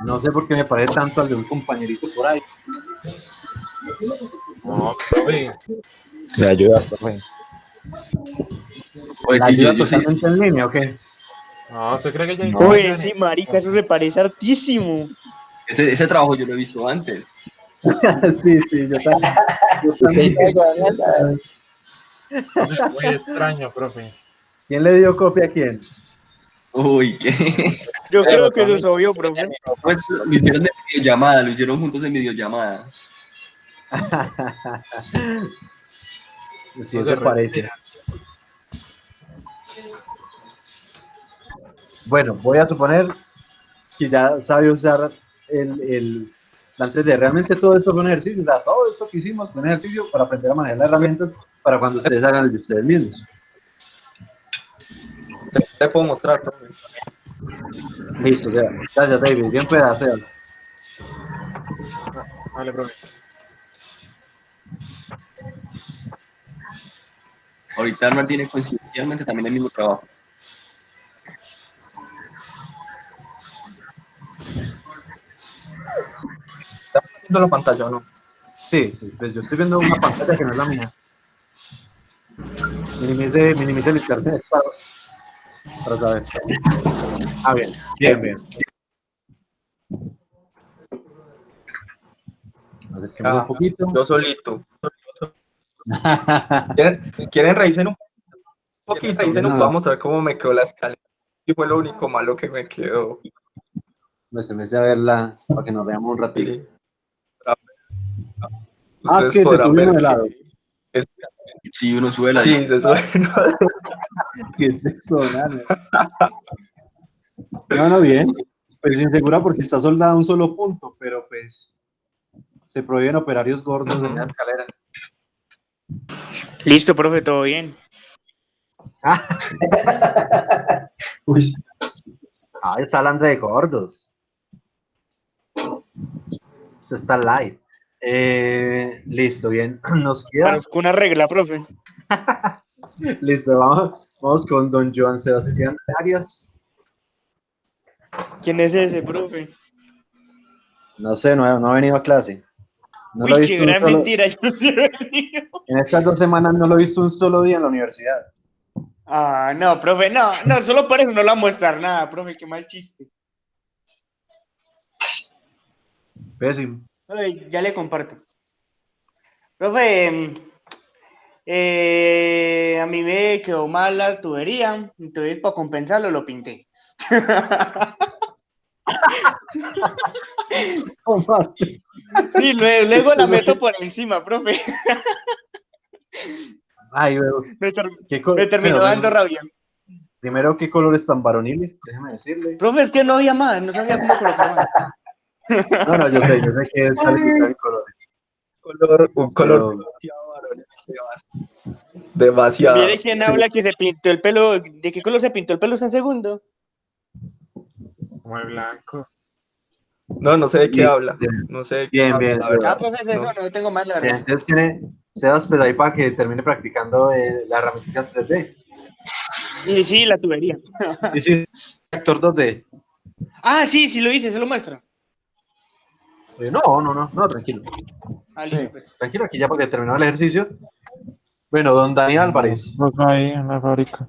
No sé por qué me parece tanto al de un compañerito por ahí. No, profe. Le ayuda, profe. ¿La ayuda totalmente en línea o qué? No, ¿usted cree que ya hay Oye, sí, marica, eso se parece hartísimo. Ese trabajo yo lo he visto antes. Sí, yo también. Muy extraño, profe. ¿Quién le dio copia a quién? Uy, ¿qué? Yo creo que eso es obvio, profe. Pues lo hicieron de videollamada, lo hicieron juntos en videollamada. Sí, eso parece. Bueno, voy a suponer que ya sabe usar la 3D. Realmente todo esto fue un ejercicio, o sea, todo esto que hicimos fue un ejercicio para aprender a manejar las herramientas para cuando ustedes hagan el de ustedes mismos. Te puedo mostrar, profe. Listo, ya. Gracias, David. Bien puede hacer. Vale, profe. Ahorita Arnold tiene coincidencialmente también el mismo trabajo. ¿Estás viendo la pantalla o no? Sí, pues yo estoy viendo una pantalla que no es la mía. Minimice el internet para saber. Ah, bien. Acerquemos un poquito. Yo solito. ¿Quieren revisar un poquito? Vamos a mostrar cómo me quedó la escalera. Y fue lo único malo que me quedó. Se me hace a verla para que nos veamos un ratito. Sí. Es que se subió de lado. Sí, uno suela. Sí, se sube. ¿Qué es eso, No, bien. Pues insegura porque está soldada a un solo punto, pero pues Se prohíben operarios gordos en la escalera. Listo, profe, todo bien. Uy, Está hablando de gordos. Esto está live. Listo, bien. Nos queda. Parezco una regla, profe. Listo, vamos con don Joan Sebastián Arias. ¿Quién es ese, profe? No sé, no ha venido a clase. No Uy, lo he qué visto un gran solo- mentira. Yo sí he venido. En estas 2 semanas no lo he visto un solo día en la universidad. Ah, no, profe, no, solo por eso no le voy a mostrar nada, profe, qué mal chiste. Pésimo. Ay, ya le comparto. Profe, a mí me quedó mal la tubería, entonces para compensarlo lo pinté. ¿Cómo así? Sí, luego la meto por encima, profe. Ay, veo. Me terminó dando rabia. Primero, ¿qué colores tan varoniles? Déjeme decirle. Profe, es que no había más, no sabía cómo colocar más. No, yo sé que es calificado en colores. Un color Pero- demasiado varonil, Sebas. Demasiado. Mire quién habla que se pintó el pelo. ¿De qué color se pintó el pelo? ¿Está en segundo? Como el blanco. No sé de qué Listo, habla. bien. No sé de qué Bien, habla, bien, la Sebas. verdad. Profe, es eso, no tengo más la Bien, verdad. entonces tiene Sebas, pues ahí para que termine practicando las herramientas 3D. Y sí, la tubería. Y sí, actor 2D. Ah, sí, lo hice, se lo muestro. No, tranquilo. Ah, listo, pues. Tranquilo, aquí ya porque terminó el ejercicio. Bueno, don Dani Álvarez. Ahí en la fábrica.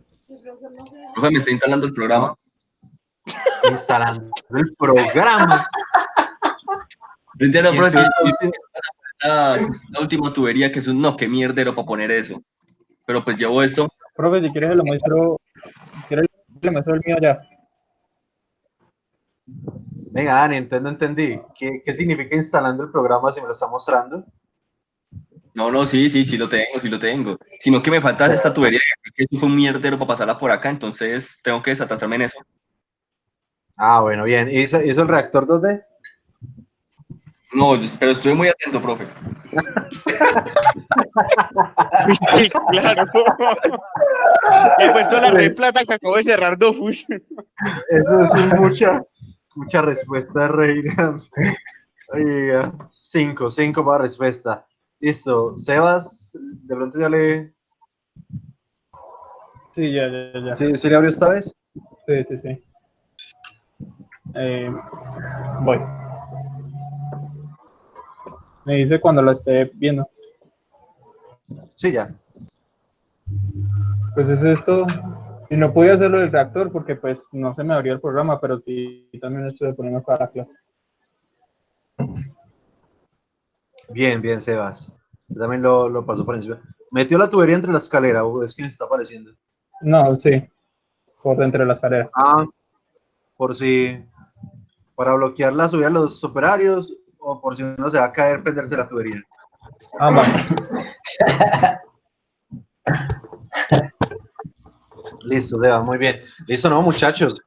Profe, me está instalando el programa. Instalando el programa. Yo entiendo, ¿Quién profe, sabe? la última tubería que es un no, qué mierdero para poner eso. Pero pues llevo esto. Profe, si quieres le muestro el mío ya. Venga, Dani, entonces no entendí. ¿Qué significa instalando el programa si me lo está mostrando? No, sí lo tengo. Sino que me falta esta tubería, que eso fue un mierdero para pasarla por acá, entonces tengo que desatasarme en eso. Ah, bueno, bien. ¿Hizo el reactor 2D? No, pero estuve muy atento, profe. Sí, claro. Le he puesto la re plata que acabo de cerrar Dofus. Eso es mucha respuesta, Reina. Oiga, 5 para respuesta. Listo. Sebas, de pronto ya le... Sí, ya. ¿Sí le abrió esta vez? Sí. Voy. Me dice cuando lo esté viendo. Sí, ya. Pues es esto. Y no pude hacerlo del reactor porque pues no se me abrió el programa, pero sí también estuve poniendo para clase. Bien, Sebas. Yo también lo pasó por encima. ¿Metió la tubería entre la escalera o es que me está apareciendo? No, sí. Por dentro de la escalera. Ah, por si... Para bloquear la subida de los operarios o por si uno se va a caer, prenderse la tubería. Ambas. Listo, Deba, muy bien. Listo, no, muchachos,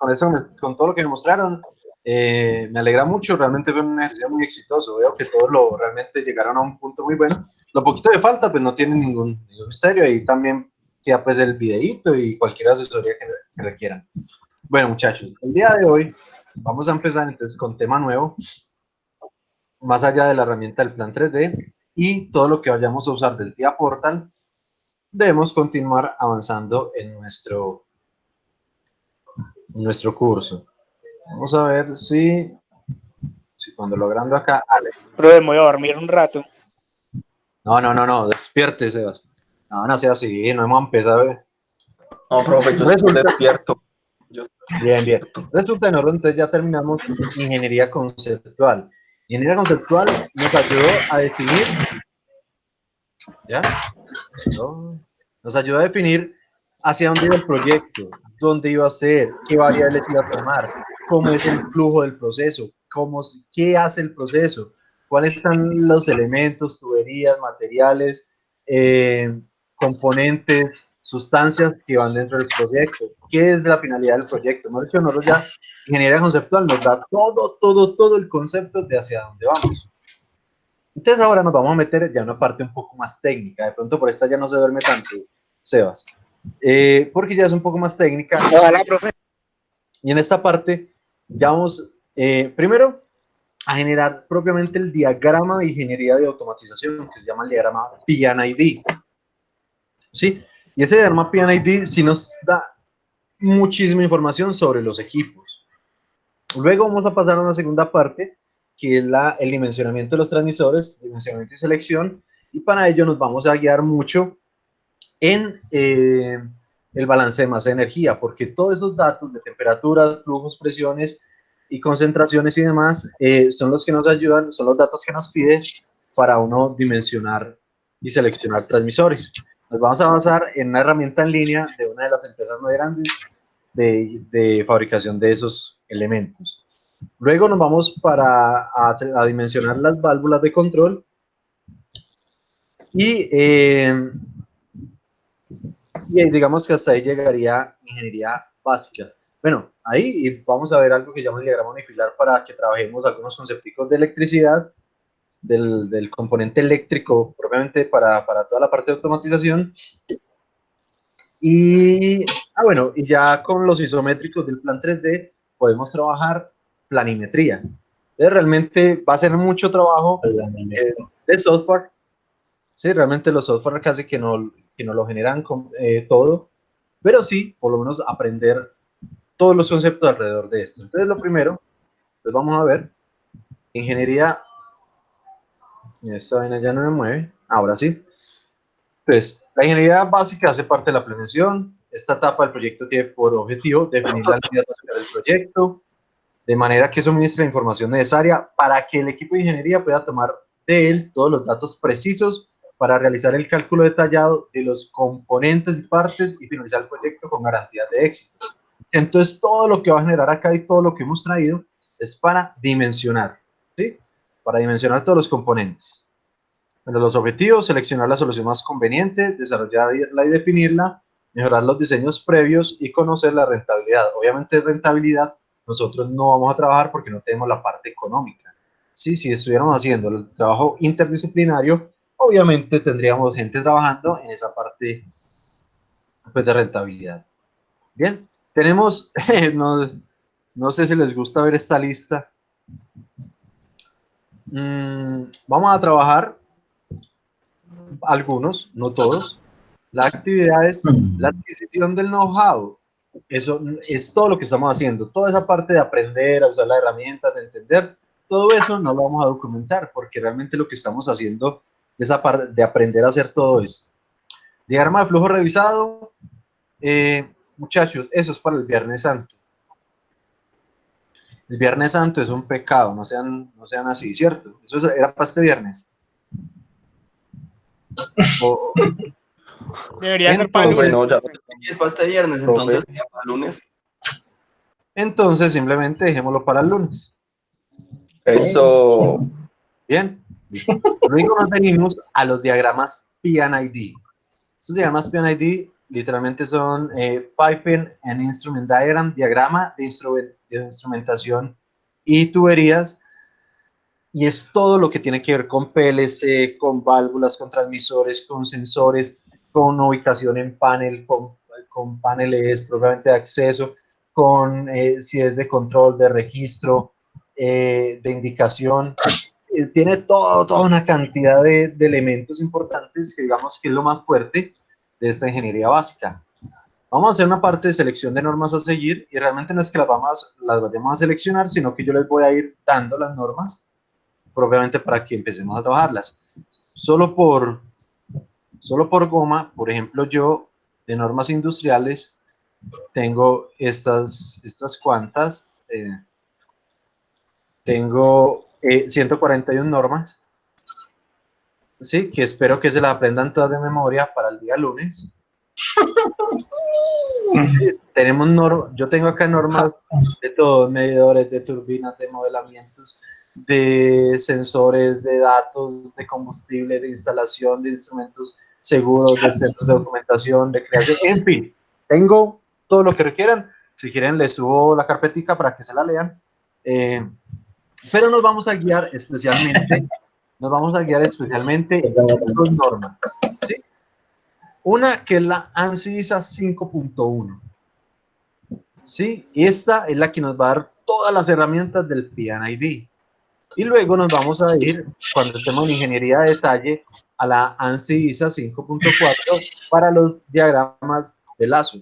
con todo lo que me mostraron, me alegra mucho, realmente fue un ejercicio muy exitoso, veo que todos realmente llegaron a un punto muy bueno. Lo poquito de falta, pues no tiene ningún misterio, ahí también queda pues el videíto y cualquier asesoría que requieran. Bueno, muchachos, el día de hoy vamos a empezar entonces con tema nuevo, más allá de la herramienta del plan 3D y todo lo que vayamos a usar del TIA Portal, debemos continuar avanzando en nuestro curso. Vamos a ver si cuando logrando acá... Profe, me voy a dormir un rato. No, despierte, Sebas. No sea así, no hemos empezado. No, profe, yo estoy despierto. Bien. Resulta, entonces ya terminamos ingeniería conceptual. Ingeniería conceptual nos ayudó a definir... ¿Ya? Nos ayudó a definir hacia dónde iba el proyecto, dónde iba a ser, qué variables iba a tomar, cómo es el flujo del proceso, qué hace el proceso, cuáles están los elementos, tuberías, materiales, componentes, sustancias que van dentro del proyecto, qué es la finalidad del proyecto. Hemos dicho, nosotros ya, ingeniería conceptual nos da todo el concepto de hacia dónde vamos. Entonces ahora nos vamos a meter ya en una parte un poco más técnica. De pronto por esta ya no se duerme tanto, Sebas. Porque ya es un poco más técnica. Ojalá, profe. Y en esta parte ya vamos, primero, a generar propiamente el diagrama de ingeniería de automatización, que se llama el diagrama PNID. ¿Sí? Y ese diagrama PNID sí nos da muchísima información sobre los equipos. Luego vamos a pasar a una segunda parte, que es el dimensionamiento de los transmisores, dimensionamiento y selección, y para ello nos vamos a guiar mucho en el balance de masa de energía, porque todos esos datos de temperaturas, flujos, presiones y concentraciones y demás son los que nos ayudan, son los datos que nos pide para uno dimensionar y seleccionar transmisores. Nos vamos a basar en una herramienta en línea de una de las empresas más grandes de fabricación de esos elementos. Luego nos vamos a dimensionar las válvulas de control y digamos que hasta ahí llegaría ingeniería básica. Bueno, ahí vamos a ver algo que llama el diagrama unifilar para que trabajemos algunos conceptos de electricidad, del componente eléctrico propiamente para toda la parte de automatización. Y ya con los isométricos del plan 3D podemos trabajar planimetría. Entonces, realmente va a ser mucho trabajo de software. Sí, realmente los software casi que no lo generan con todo, pero sí, por lo menos aprender todos los conceptos alrededor de esto. Entonces, lo primero, pues vamos a ver, ingeniería, esta vaina ya no me mueve, ahora sí. Entonces, la ingeniería básica hace parte de la planeación. Esta etapa del proyecto tiene por objetivo definir la línea básica del proyecto, de manera que suministre la información necesaria para que el equipo de ingeniería pueda tomar de él todos los datos precisos para realizar el cálculo detallado de los componentes y partes y finalizar el proyecto con garantías de éxito. Entonces, todo lo que va a generar acá y todo lo que hemos traído es para dimensionar, ¿sí? Para dimensionar todos los componentes. Bueno, los objetivos: seleccionar la solución más conveniente, desarrollarla y definirla, mejorar los diseños previos y conocer la rentabilidad. Obviamente, rentabilidad nosotros no vamos a trabajar porque no tenemos la parte económica. ¿Sí? Si estuviéramos haciendo el trabajo interdisciplinario, obviamente tendríamos gente trabajando en esa parte pues, de rentabilidad. Bien, tenemos, no sé si les gusta ver esta lista. Vamos a trabajar algunos, no todos. La actividad es la adquisición del know-how. Eso es todo lo que estamos haciendo. Toda esa parte de aprender a usar las herramientas, de entender, todo eso no lo vamos a documentar porque realmente lo que estamos haciendo es de aprender a hacer todo esto. Diagrama de flujo revisado. Muchachos, eso es para el Viernes Santo. El Viernes Santo es un pecado, no sean así, ¿cierto? Eso era para este viernes. Debería ser para el lunes. Bueno, ya es para este viernes, entonces para el lunes. Entonces simplemente dejémoslo para el lunes. Eso. Bien. Luego nos venimos a los diagramas PNID. Estos diagramas PNID literalmente son Piping and Instrument Diagram, diagrama de instrumentación y tuberías, y es todo lo que tiene que ver con PLC, con válvulas, con transmisores, con sensores, con ubicación en panel, con paneles propiamente de acceso, con si es de control, de registro, de indicación. Tiene toda una cantidad de elementos importantes que digamos que es lo más fuerte de esta ingeniería básica. Vamos a hacer una parte de selección de normas a seguir y realmente no es que las vayamos a seleccionar, sino que yo les voy a ir dando las normas propiamente para que empecemos a trabajarlas. Solo por goma, por ejemplo, yo de normas industriales tengo estas cuantas, tengo 141 normas, ¿sí? Que espero que se las aprendan todas de memoria para el día lunes. Yo tengo acá normas de todos, medidores, de turbinas, de modelamientos, de sensores, de datos, de combustible, de instalación, de instrumentos seguros, de centros de documentación, de creación, en fin, tengo todo lo que requieran. Si quieren les subo la carpetica para que se la lean, pero nos vamos a guiar especialmente nos vamos a guiar especialmente en dos normas, ¿sí? Una que es la ANSI ISA 5.1, ¿sí? Esta es la que nos va a dar todas las herramientas del PNID. Y luego nos vamos a ir, cuando estemos en ingeniería de detalle, a la ANSI ISA 5.4 para los diagramas de lazo,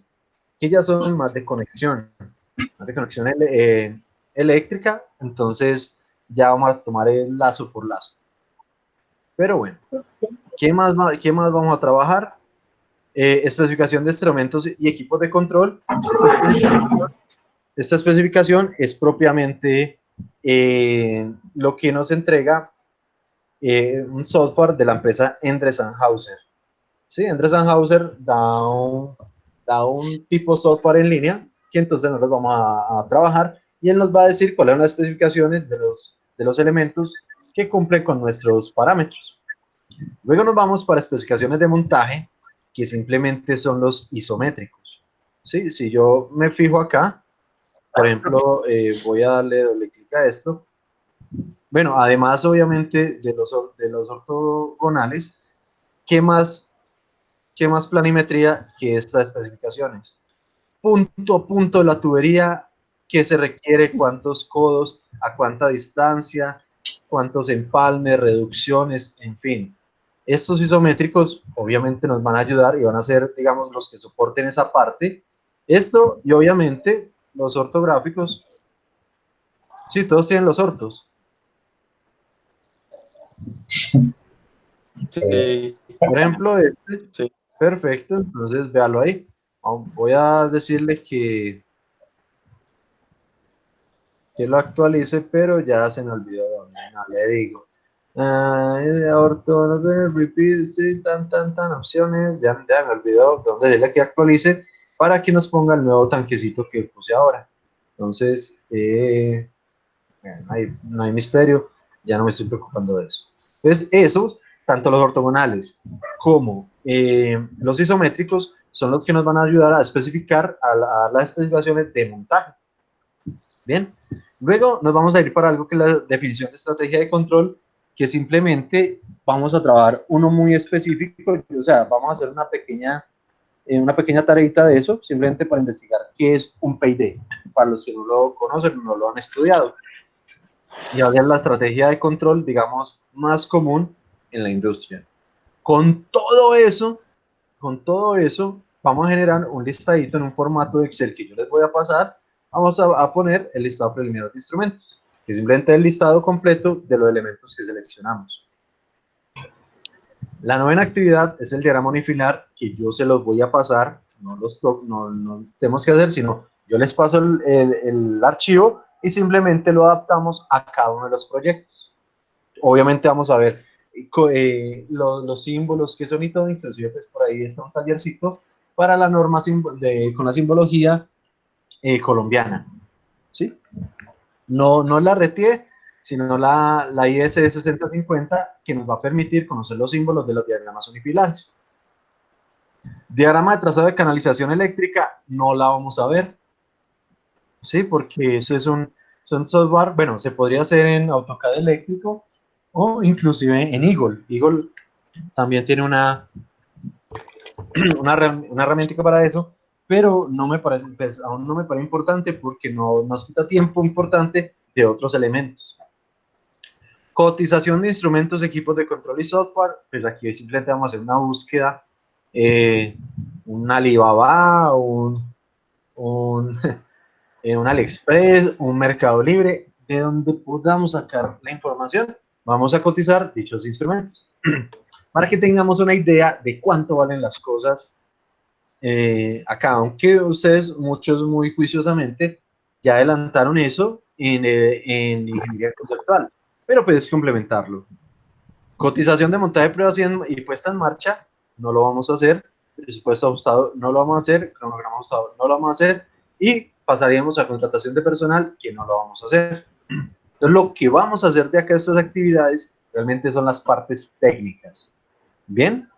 que ya son más de conexión eléctrica, entonces ya vamos a tomar el lazo por lazo. Pero bueno, ¿qué más vamos a trabajar? Especificación de instrumentos y equipos de control. Esta especificación es propiamente lo que nos entrega un software de la empresa Endres & Hauser. ¿Sí? Endres & Hauser da un tipo software en línea que entonces nosotros vamos a trabajar y él nos va a decir cuáles son las especificaciones de los elementos que cumplen con nuestros parámetros. Luego nos vamos para especificaciones de montaje, que simplemente son los isométricos. ¿Sí? Si yo me fijo acá, por ejemplo, voy a darle doble clic a esto. Bueno, además, obviamente, de los ortogonales, ¿qué más planimetría que estas especificaciones? Punto a punto de la tubería, qué se requiere, cuántos codos, a cuánta distancia, cuántos empalmes, reducciones, en fin. Estos isométricos obviamente nos van a ayudar y van a ser, digamos, los que soporten esa parte. Esto y obviamente los ortográficos. Sí, todos tienen los ortos. Sí. Por ejemplo, este. Sí. Perfecto, entonces véalo ahí. Voy a decirle que lo actualice, pero ya se me olvidó dónde. No, le digo. Orto, no sé, repeat, sí, tan, opciones. Ya me olvidó dónde decirle que actualice para que nos ponga el nuevo tanquecito que puse ahora. Entonces, no hay misterio, ya no me estoy preocupando de eso. Entonces, esos, tanto los ortogonales como los isométricos, son los que nos van a ayudar a especificar, a las especificaciones de montaje. Bien, luego nos vamos a ir para algo que es la definición de estrategia de control, que simplemente vamos a trabajar uno muy específico, o sea, vamos a hacer una pequeña tareita de eso, simplemente para investigar qué es un PID, para los que no lo conocen, no lo han estudiado. Y ahora es la estrategia de control, digamos, más común en la industria. Con todo eso, vamos a generar un listadito en un formato de Excel que yo les voy a pasar. Vamos a poner el listado preliminar de instrumentos, que es simplemente el listado completo de los elementos que seleccionamos. La novena actividad es el diagrama unifilar, que yo se los voy a pasar, no tenemos que hacer, sino yo les paso el archivo y simplemente lo adaptamos a cada uno de los proyectos. Obviamente vamos a ver los símbolos que son y todo, inclusive pues por ahí está un tallercito para la norma con la simbología colombiana, ¿sí? No la RETIE, sino la IS 6050, que nos va a permitir conocer los símbolos de los diagramas unifilares. Diagrama de trazado de canalización eléctrica, no la vamos a ver, ¿sí? Porque eso es un software, bueno, se podría hacer en AutoCAD eléctrico o inclusive en Eagle. Eagle también tiene una herramienta para eso, pero no me parece, pues, aún no me parece importante porque no nos quita tiempo importante de otros elementos. Cotización de instrumentos, equipos de control y software, pues aquí simplemente vamos a hacer una búsqueda, un Alibaba, un AliExpress, un Mercado Libre, de donde podamos sacar la información. Vamos a cotizar dichos instrumentos para que tengamos una idea de cuánto valen las cosas acá, aunque ustedes, muchos muy juiciosamente, ya adelantaron eso en ingeniería conceptual, pero puedes complementarlo. Cotización de montaje de pruebas y puesta en marcha, no lo vamos a hacer. Presupuesto ajustado, no lo vamos a hacer. Cronograma ajustado, no lo vamos a hacer. Y pasaríamos a contratación de personal, que no lo vamos a hacer. Entonces, lo que vamos a hacer de acá, estas actividades, realmente son las partes técnicas. ¿Bien?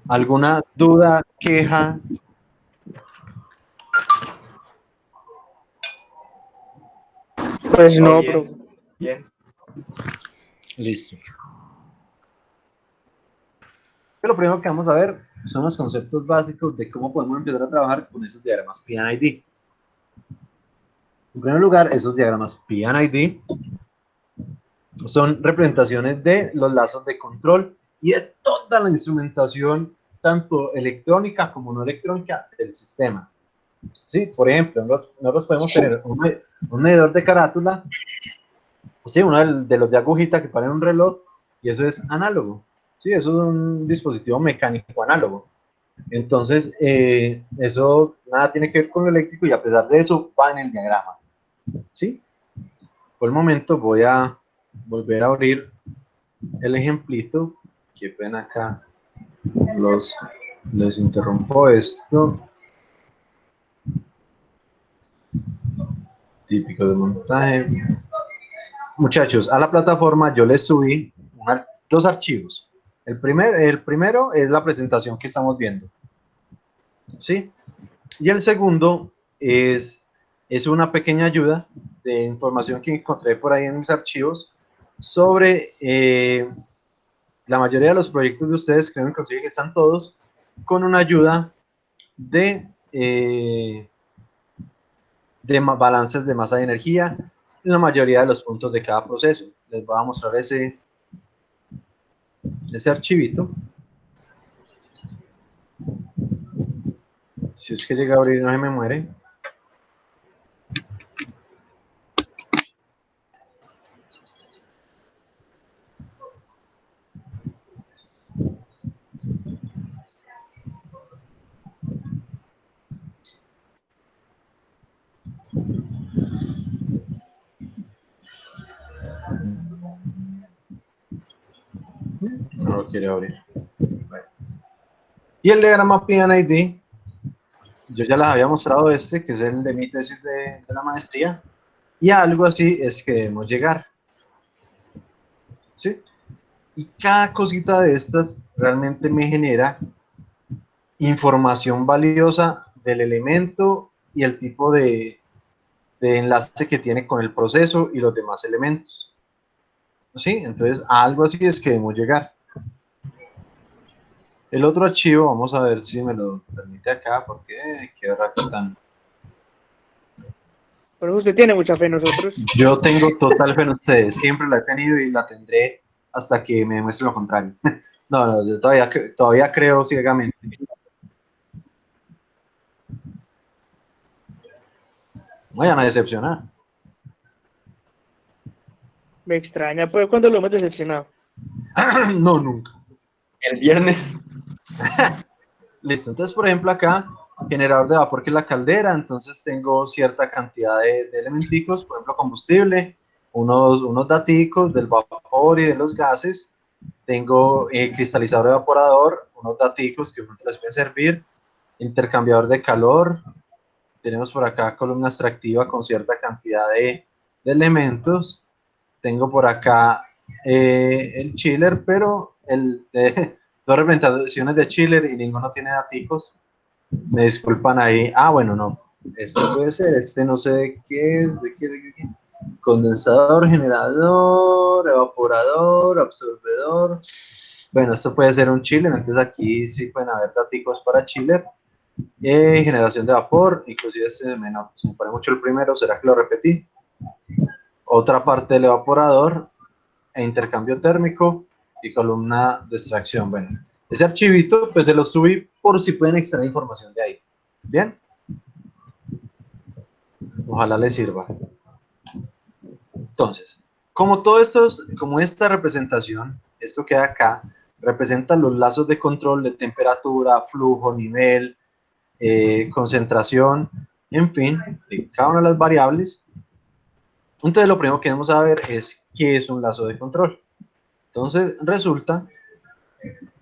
¿Alguna duda, queja? Pues no, bien. profe. Bien. Listo. Lo primero que vamos a ver son los conceptos básicos de cómo podemos empezar a trabajar con esos diagramas P&ID. En primer lugar, esos diagramas P&ID son representaciones de los lazos de control y de toda la instrumentación, tanto electrónica como no electrónica, del sistema. ¿Sí? Por ejemplo, nosotros podemos tener un medidor de carátula, ¿sí? Uno de los de agujita que para un reloj, y eso es análogo. Sí, eso es un dispositivo mecánico análogo. Entonces, eso nada tiene que ver con lo eléctrico y a pesar de eso va en el diagrama. ¿Sí? Por el momento voy a volver a abrir el ejemplito. Qué pena acá. Les interrumpo esto. Típico de montaje. Muchachos, a la plataforma yo les subí dos archivos. El primero es la presentación que estamos viendo. ¿Sí? Y el segundo es una pequeña ayuda de información que encontré por ahí en mis archivos sobre la mayoría de los proyectos de ustedes, creo inclusive que están todos, con una ayuda de balances de masa de energía en la mayoría de los puntos de cada proceso. Les voy a mostrar ese archivito. Si es que llega a abrir, no se me muere. No lo quiere abrir. Bueno. Y el diagrama P&ID, yo ya les había mostrado que es el de mi tesis de la maestría, y a algo así es que debemos llegar. ¿Sí? Y cada cosita de estas realmente me genera información valiosa del elemento y el tipo de enlace que tiene con el proceso y los demás elementos. ¿Sí? Entonces, a algo así es que debemos llegar. El otro archivo, vamos a ver si me lo permite acá, porque qué rato tan... Pero usted tiene mucha fe en nosotros. Yo tengo total fe en ustedes, siempre la he tenido y la tendré hasta que me demuestre lo contrario. No, yo todavía creo ciegamente. Vayan a decepcionar. Me extraña, pues, cuando lo hemos decepcionado. No, nunca. El viernes. Listo, entonces por ejemplo acá, generador de vapor que es la caldera, entonces tengo cierta cantidad de elementicos, por ejemplo combustible, unos daticos del vapor y de los gases, tengo cristalizador evaporador, unos daticos que les pueden servir, intercambiador de calor, tenemos por acá columna extractiva con cierta cantidad de elementos, tengo por acá el chiller, pero dos representaciones de chiller y ninguno tiene daticos. Me disculpan ahí. Ah, bueno, no. Este puede ser, no sé de qué es, de qué. Condensador, generador, evaporador, absorbedor. Bueno, esto puede ser un chiller, entonces aquí sí pueden haber daticos para chiller. Generación de vapor, inclusive se me pone mucho el primero, ¿será que lo repetí? Otra parte del evaporador, intercambio térmico y columna de extracción. Bueno, ese archivito pues se lo subí por si pueden extraer información de ahí. Bien, ojalá les sirva. Entonces, como esta representación, esto que hay acá representa los lazos de control de temperatura, flujo, nivel, concentración, en fin, de cada una de las variables. Entonces lo primero que debemos saber es qué es un lazo de control. Entonces resulta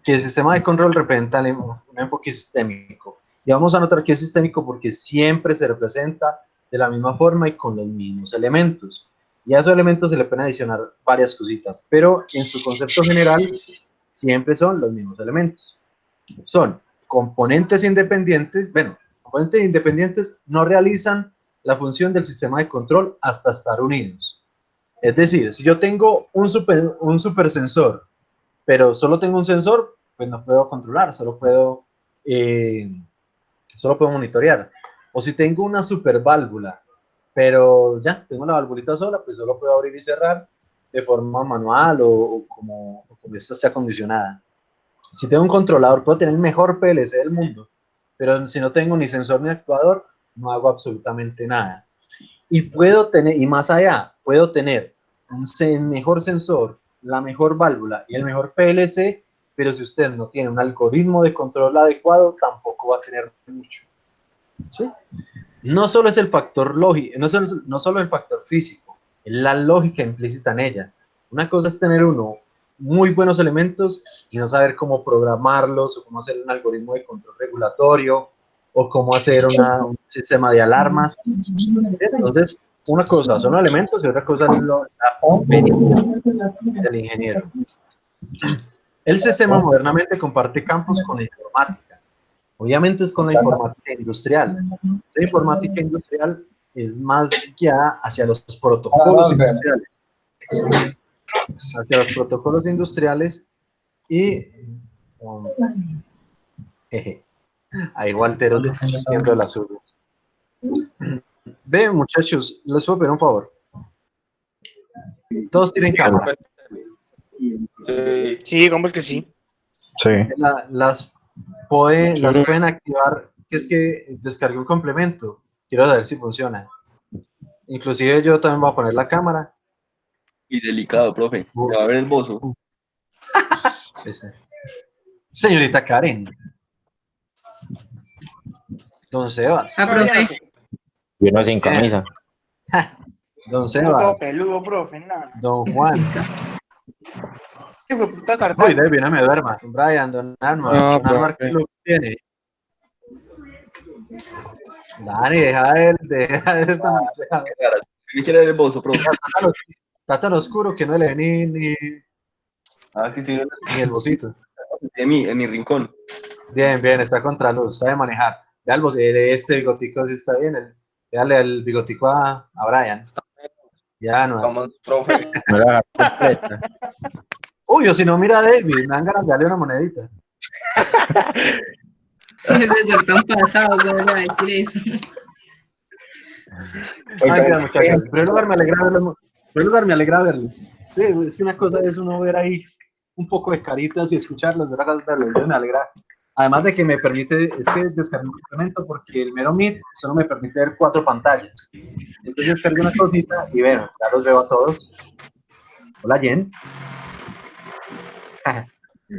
que el sistema de control representa un enfoque sistémico. Y vamos a notar que es sistémico porque siempre se representa de la misma forma y con los mismos elementos. Y a esos elementos se le pueden adicionar varias cositas, pero en su concepto general siempre son los mismos elementos. Son componentes independientes, bueno, componentes independientes no realizan la función del sistema de control hasta estar unidos. Es decir, si yo tengo un super sensor, pero solo tengo un sensor, pues no puedo controlar, solo puedo monitorear. O si tengo una super válvula, pero ya tengo la valvulita sola, pues solo puedo abrir y cerrar de forma manual o como esta sea acondicionada. Si tengo un controlador, puedo tener el mejor PLC del mundo, pero si no tengo ni sensor ni actuador, no hago absolutamente nada. Y puedo tener, y más allá, puedo tener un mejor sensor, la mejor válvula y el mejor PLC, pero si usted no tiene un algoritmo de control adecuado, tampoco va a tener mucho. ¿Sí? No solo es el factor lógico, no solo el factor físico, es la lógica implícita en ella. Una cosa es tener muy buenos elementos y no saber cómo programarlos o cómo hacer un algoritmo de control regulatorio o cómo hacer un sistema de alarmas. Entonces, una cosa son los elementos y otra cosa es la experiencia del ingeniero. El sistema modernamente comparte campos con la informática. Obviamente es con la informática industrial. La informática industrial es más guiada hacia los protocolos industriales. Hacia los protocolos industriales y ahí Walter haciendo las suyas. Ve, muchachos, les puedo pedir un favor. Todos tienen cámara. Sí, ¿cómo es que sí? Sí. Las pueden activar, que es que descargué un complemento. Quiero saber si funciona. Inclusive yo también voy a poner la cámara. Y delicado, profe. Se va a ver el bozo. Señorita Karen. Don Sebas. Profe. Yo no sin camisa. Don No, Sebas. peludo, profe, nada. Don Juan. ¿Qué fue puta carta? Uy, David, no me duerma. Brian, Don Armar. No, Don Armar, ¿qué lo tiene? Dani, deja de esta misera. ¿Qué quiere ver el bozo, profe? Está tan oscuro que no le ve ni Ah, que estoy ni el bocito. en mi rincón. Bien, está contra luz, sabe manejar. Vea este bigotico, si está bien. Déjale el bigotico a Brian. Ya no. Vamos, profe. No la completa. Uy, o si no, mira a David, me dan ganas de darle una monedita. El profesor tan pasado, ¿cómo va a decir eso? Mira, muchachos, en primer lugar me alegra verlos. Sí, es que una cosa es uno ver ahí un poco de caritas y escucharlos, ver acá verlos, entonces me alegra. Además de que me permite, es que descargué un complemento porque el mero Meet solo me permite ver 4 pantallas. Entonces descargué una cosita y bueno, ya los veo a todos. Hola, Jen.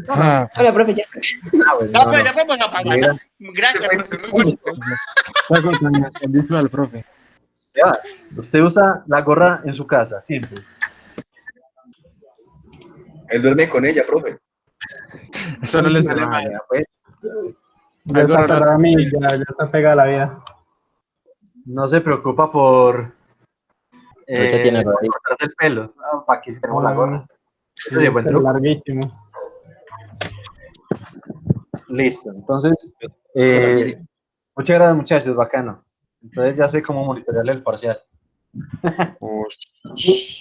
Hola, profe, ya. Bueno, No, pero ya podemos apagar, ¿no? Gracias, profe, muy bonito. Visual, profe. Ya, usted usa la gorra en su casa, siempre. Él duerme con ella, profe. Eso no le sale mal. Ya, pues, Ya está para mí, ya está pegada la vida. no se preocupa por tiene por cortarse el pelo. No, para aquí sí tenemos la gorra. Este sí es buen truco. Larguísimo. Listo, entonces, muchas gracias, muchachos, bacano. Entonces ya sé cómo monitorearle el parcial.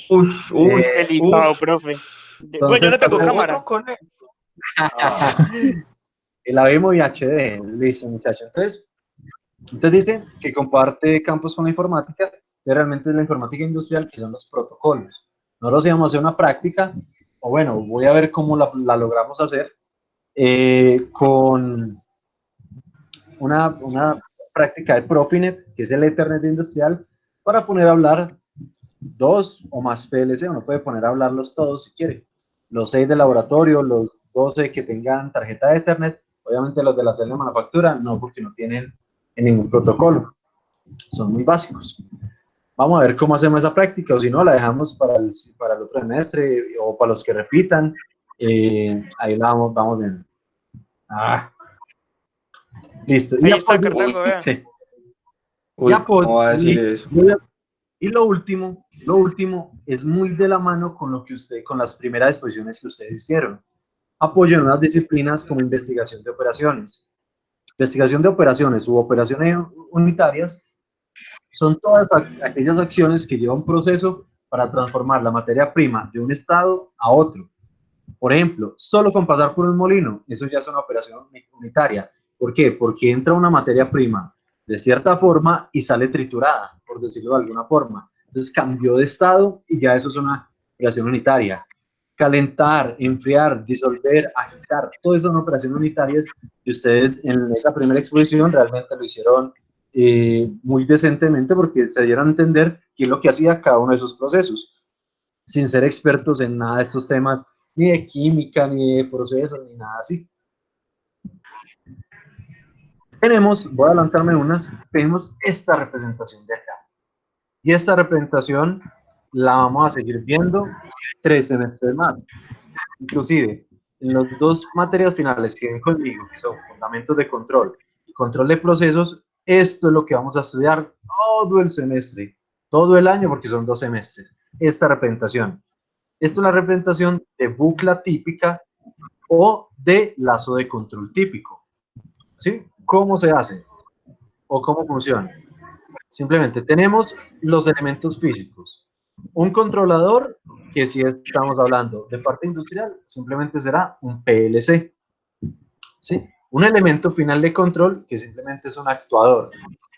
Delicado, profe. Bueno, yo no tengo cámara. La vemos y HD, listo, muchachos. Entonces dice que comparte campos con la informática, que realmente es la informática industrial, que son los protocolos. Nosotros íbamos a hacer una práctica, o bueno, voy a ver cómo la logramos hacer, con una práctica de Profinet, que es el Ethernet industrial, para poner a hablar 2 o más PLC. Uno puede poner a hablarlos todos si quiere. Los 6 de laboratorio, los 12 que tengan tarjeta de Ethernet, obviamente los de la celda de manufactura, no, porque no tienen en ningún protocolo. Son muy básicos. Vamos a ver cómo hacemos esa práctica, o si no, la dejamos para el otro semestre, o para los que repitan. Ahí la vamos viendo. Listo. Ahí está Cartago, vea. Uy, ¿cómo va a decir eso? Y lo último es muy de la mano con con las primeras exposiciones que ustedes hicieron. Apoyo en unas disciplinas como investigación de operaciones. Investigación de operaciones u operaciones unitarias son todas aquellas acciones que llevan un proceso para transformar la materia prima de un estado a otro. Por ejemplo, solo con pasar por un molino, eso ya es una operación unitaria. ¿Por qué? Porque entra una materia prima de cierta forma y sale triturada, por decirlo de alguna forma. Entonces cambió de estado y ya eso es una operación unitaria. Calentar, enfriar, disolver, agitar, todo eso son operaciones unitarias y ustedes en esa primera exposición realmente lo hicieron muy decentemente porque se dieron a entender qué es lo que hacía cada uno de esos procesos, sin ser expertos en nada de estos temas, ni de química, ni de procesos, ni nada así. Tenemos, voy a adelantarme unas, tenemos esta representación de acá. Y esta representación la vamos a seguir viendo 3 semestres más. Inclusive, en las 2 materias finales que ven conmigo, que son fundamentos de control y control de procesos, esto es lo que vamos a estudiar todo el semestre, todo el año, porque son 2 semestres. Esta representación. Esta es la representación de bucla típica o de lazo de control típico. ¿Sí? ¿Cómo se hace? ¿O cómo funciona? Simplemente tenemos los elementos físicos. Un controlador, que si estamos hablando de parte industrial, simplemente será un PLC. ¿Sí? Un elemento final de control, que simplemente es un actuador.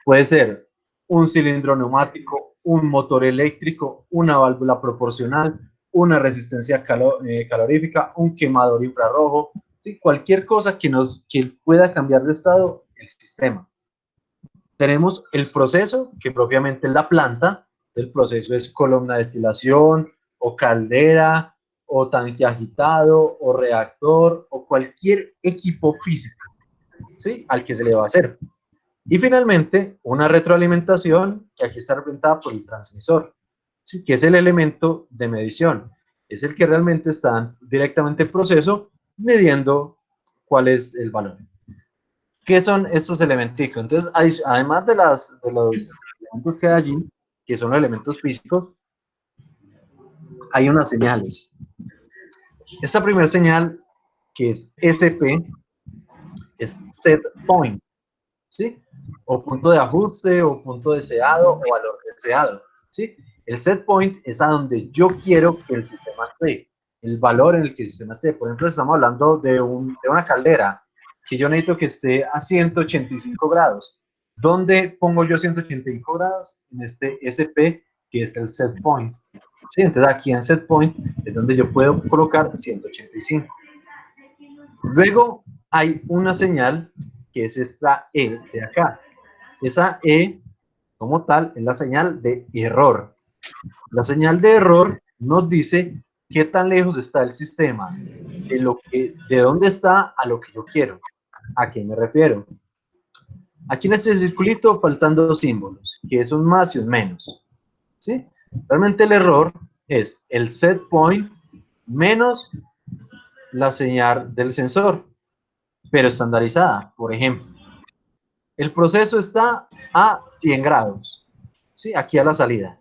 Puede ser un cilindro neumático, un motor eléctrico, una válvula proporcional, una resistencia calorífica, un quemador infrarrojo, ¿sí? Cualquier cosa que pueda cambiar de estado el sistema. Tenemos el proceso, que propiamente es la planta. El proceso es columna de destilación, o caldera, o tanque agitado, o reactor, o cualquier equipo físico, ¿sí? Al que se le va a hacer. Y finalmente, una retroalimentación, que aquí está representada por el transmisor, ¿sí? Que es el elemento de medición. Es el que realmente está directamente en proceso, midiendo cuál es el valor. ¿Qué son estos elementos? Entonces, además de los elementos que hay allí, que son los elementos físicos, hay unas señales. Esta primera señal, que es SP, es set point, ¿sí? O punto de ajuste, o punto deseado, o valor deseado, ¿sí? El set point es a donde yo quiero que el sistema esté, el valor en el que el sistema esté. Por ejemplo, estamos hablando de una caldera, que yo necesito que esté a 185 grados. ¿Dónde pongo yo 185 grados? En este SP, que es el set point. ¿Sí? Entonces aquí en set point es donde yo puedo colocar 185. Luego hay una señal que es esta E de acá. Esa E, como tal, es la señal de error. La señal de error nos dice qué tan lejos está el sistema de dónde está a lo que yo quiero. ¿A qué me refiero? Aquí en este circulito faltan 2 símbolos, que es un más y un menos. ¿Sí? Realmente el error es el set point menos la señal del sensor, pero estandarizada. Por ejemplo, el proceso está a 100 grados. ¿Sí? Aquí a la salida.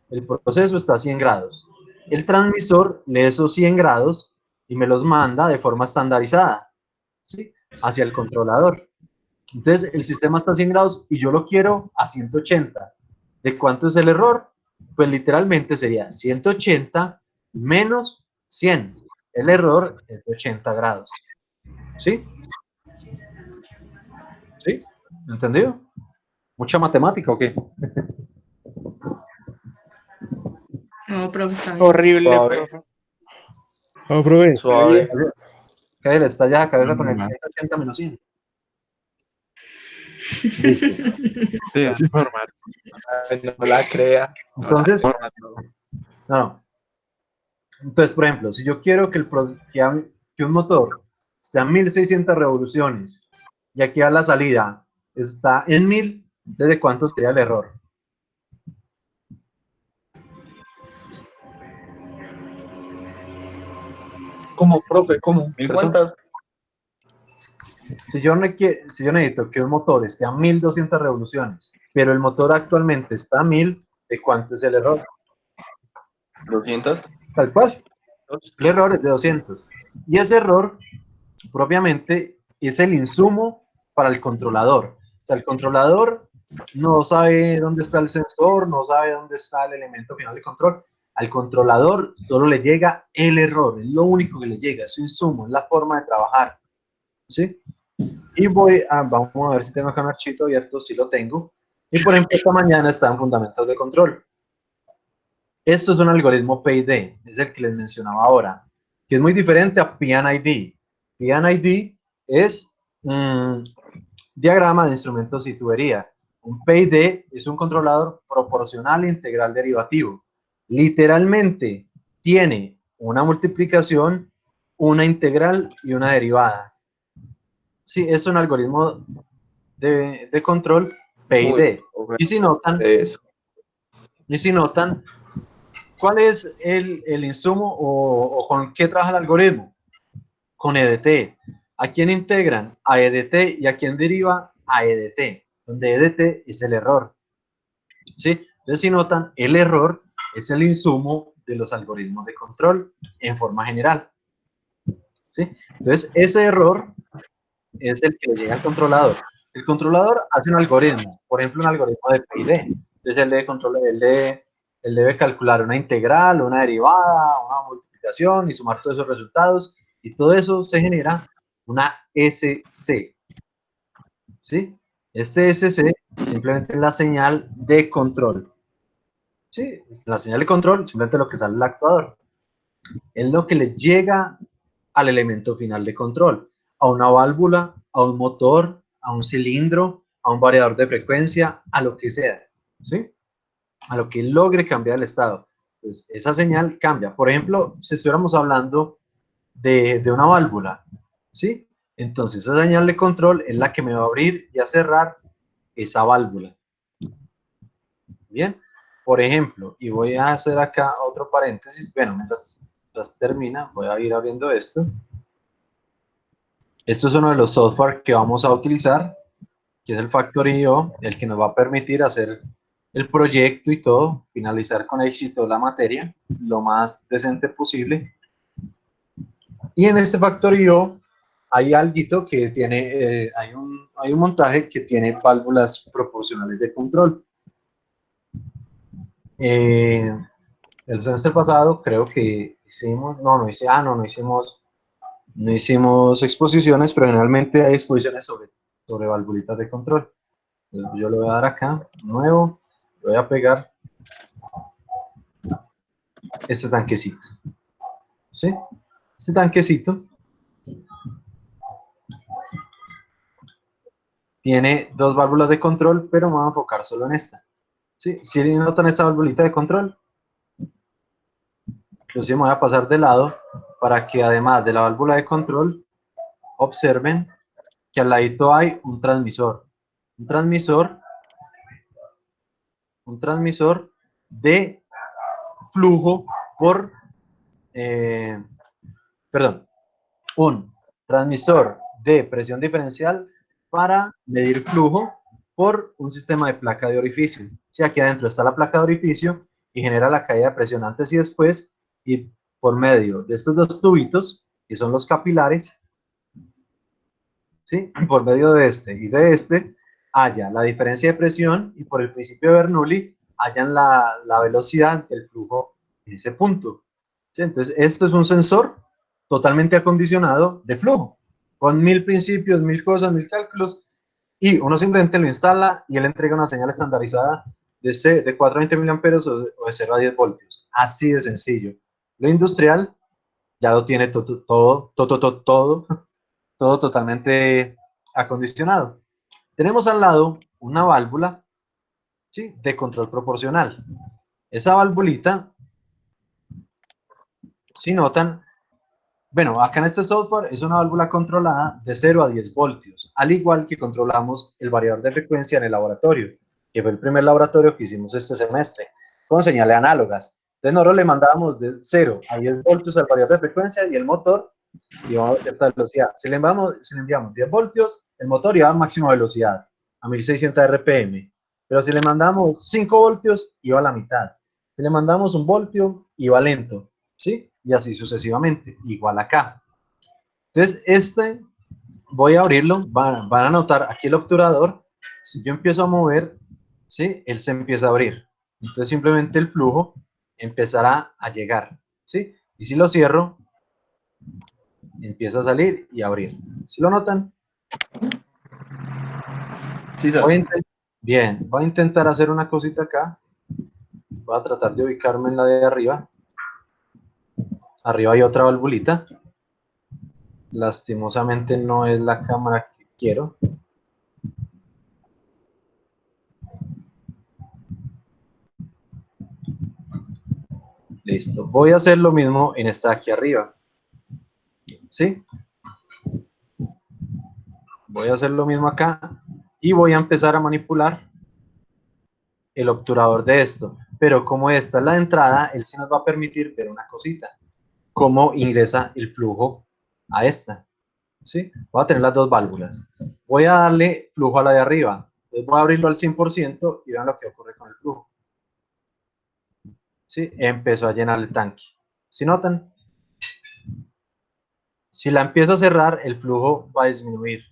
El proceso está a 100 grados. El transmisor lee esos 100 grados y me los manda de forma estandarizada, ¿sí? Hacia el controlador. Entonces, el sistema está a 100 grados y yo lo quiero a 180. ¿De cuánto es el error? Pues literalmente sería 180 menos 100. El error es de 80 grados. ¿Sí? ¿Sí? ¿Entendido? ¿Mucha matemática o qué? No, profe, está bien. Horrible, Suave. profe. Oh, profe, Suave. ¿Qué le está ya a cabeza con el 180 menos 100? Listo. sí, así formato. Ay, no la crea. Entonces, no. Entonces, por ejemplo, si yo quiero que un motor esté a 1600 revoluciones y aquí a la salida está en 1000, ¿desde cuánto sería el error? ¿Cómo, profe? ¿Cómo? ¿Mil cuántas? Si yo necesito que un motor esté a 1200 revoluciones, pero el motor actualmente está a 1000, ¿de cuánto es el error? 200. Tal cual. El error es de 200. Y ese error, propiamente, es el insumo para el controlador. O sea, el controlador no sabe dónde está el sensor, no sabe dónde está el elemento final de control. Al controlador solo le llega el error, es lo único que le llega, es su insumo, es la forma de trabajar, ¿sí? Y vamos a ver si tengo acá un archivo abierto, si lo tengo. Y por ejemplo, esta mañana está en fundamentos de control. Esto es un algoritmo PID, es el que les mencionaba ahora, que es muy diferente a PID. PID es diagrama de instrumentos y tubería. Un PID es un controlador proporcional integral derivativo. Literalmente tiene una multiplicación, una integral y una derivada. Sí, es un algoritmo de control PID. Y si notan, ¿cuál es el insumo o con qué trabaja el algoritmo? Con EDT. ¿A quién integran? A EDT. ¿Y a quién deriva? A EDT, donde EDT es el error. ¿Sí? Entonces, si notan, el error es el insumo de los algoritmos de control en forma general. ¿Sí? Entonces, ese error es el que le llega al controlador. El controlador hace un algoritmo, por ejemplo, un algoritmo de PID. Entonces, él debe calcular una integral, una derivada, una multiplicación y sumar todos esos resultados. Y todo eso se genera una SC. ¿Sí? Este SC simplemente es la señal de control. ¿Sí? La señal de control simplemente es lo que sale del actuador. Es lo que le llega al elemento final de control. A una válvula, a un motor, a un cilindro, a un variador de frecuencia, a lo que sea. ¿Sí? A lo que logre cambiar el estado. Entonces, esa señal cambia. Por ejemplo, si estuviéramos hablando de una válvula, ¿sí? Entonces, esa señal de control es la que me va a abrir y a cerrar esa válvula. Bien, por ejemplo, y voy a hacer acá otro paréntesis. Bueno, mientras termina, voy a ir abriendo esto. Esto es uno de los software que vamos a utilizar, que es el Factory.io, el que nos va a permitir hacer el proyecto y todo, finalizar con éxito la materia, lo más decente posible. Y en este Factory.io hay algo que tiene, hay un montaje que tiene válvulas proporcionales de control. El semestre pasado creo que hicimos, no hicimos exposiciones, pero generalmente hay exposiciones sobre valvulitas de control. Entonces, yo le voy a dar acá, nuevo, le voy a pegar este tanquecito. ¿Sí? Este tanquecito tiene dos válvulas de control, pero me voy a enfocar solo en esta. ¿Sí? Si notan esta valvulita de control, inclusive me voy a pasar de lado para que además de la válvula de control, observen que al ladito hay un transmisor. Un transmisor de flujo por, un transmisor de presión diferencial para medir flujo por un sistema de placa de orificio. Si aquí adentro está la placa de orificio y genera la caída de presión antes y después, y por medio de estos dos tubitos, que son los capilares, ¿sí? Por medio de este y de este, haya la diferencia de presión y por el principio de Bernoulli hayan la velocidad del flujo en ese punto. ¿Sí? Entonces, esto es un sensor totalmente acondicionado de flujo, con 1000 principios, 1000 cosas, 1000 cálculos, y uno simplemente lo instala y él entrega una señal estandarizada de 4 a 20 miliamperes o de 0 a 10 voltios. Así de sencillo. Lo industrial ya lo tiene todo totalmente acondicionado. Tenemos al lado una válvula, ¿sí? De control proporcional. Esa valvulita, si notan, bueno, acá en este software es una válvula controlada de 0 a 10 voltios, al igual que controlamos el variador de frecuencia en el laboratorio, que fue el primer laboratorio que hicimos este semestre, con señales análogas. Entonces nosotros le mandábamos de 0 a 10 voltios al variador de frecuencia y el motor iba a cierta velocidad. Si le enviamos 10 voltios, el motor iba a máxima velocidad, a 1600 RPM. Pero si le mandamos 5 voltios, iba a la mitad. Si le mandamos 1 voltio, iba lento. ¿Sí? Y así sucesivamente, igual acá. Entonces, voy a abrirlo, van a notar aquí el obturador. Si yo empiezo a mover, ¿sí? Él se empieza a abrir. Entonces, simplemente el flujo empezará a llegar, ¿sí? Y si lo cierro, empieza a salir y abrir. ¿Sí lo notan? Sí, sir. Bien, voy a intentar hacer una cosita acá. Voy a tratar de ubicarme en la de arriba. Arriba hay otra valvulita. Lastimosamente no es la cámara que quiero. Listo. Voy a hacer lo mismo en esta de aquí arriba. ¿Sí? Voy a hacer lo mismo acá y voy a empezar a manipular el obturador de esto. Pero como esta es la entrada, él sí nos va a permitir ver una cosita. Cómo ingresa el flujo a esta. ¿Sí? Voy a tener las dos válvulas. Voy a darle flujo a la de arriba. Entonces voy a abrirlo al 100% y vean lo que ocurre con el flujo. ¿Sí? Empezó a llenar el tanque. ¿Sí notan? Si la empiezo a cerrar, el flujo va a disminuir.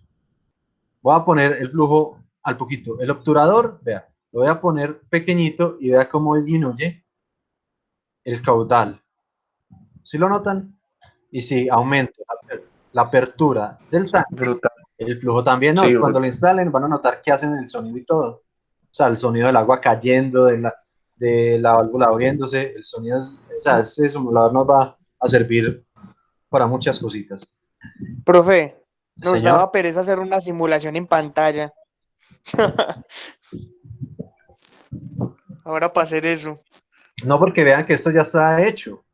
Voy a poner el flujo al poquito. El obturador, vea, lo voy a poner pequeñito y vea cómo disminuye el caudal. ¿Sí lo notan? Y si aumenta la apertura del tanque, Brutal. el flujo también, ¿no? Sí, Cuando lo instalen van a notar que hacen el sonido y todo. O sea, el sonido del agua cayendo, de la válvula abriéndose, el sonido, o sea, ese simulador nos va a servir para muchas cositas. Profe, nos Señor. daba pereza hacer una simulación en pantalla. Ahora para hacer eso. No, porque vean que esto ya está hecho.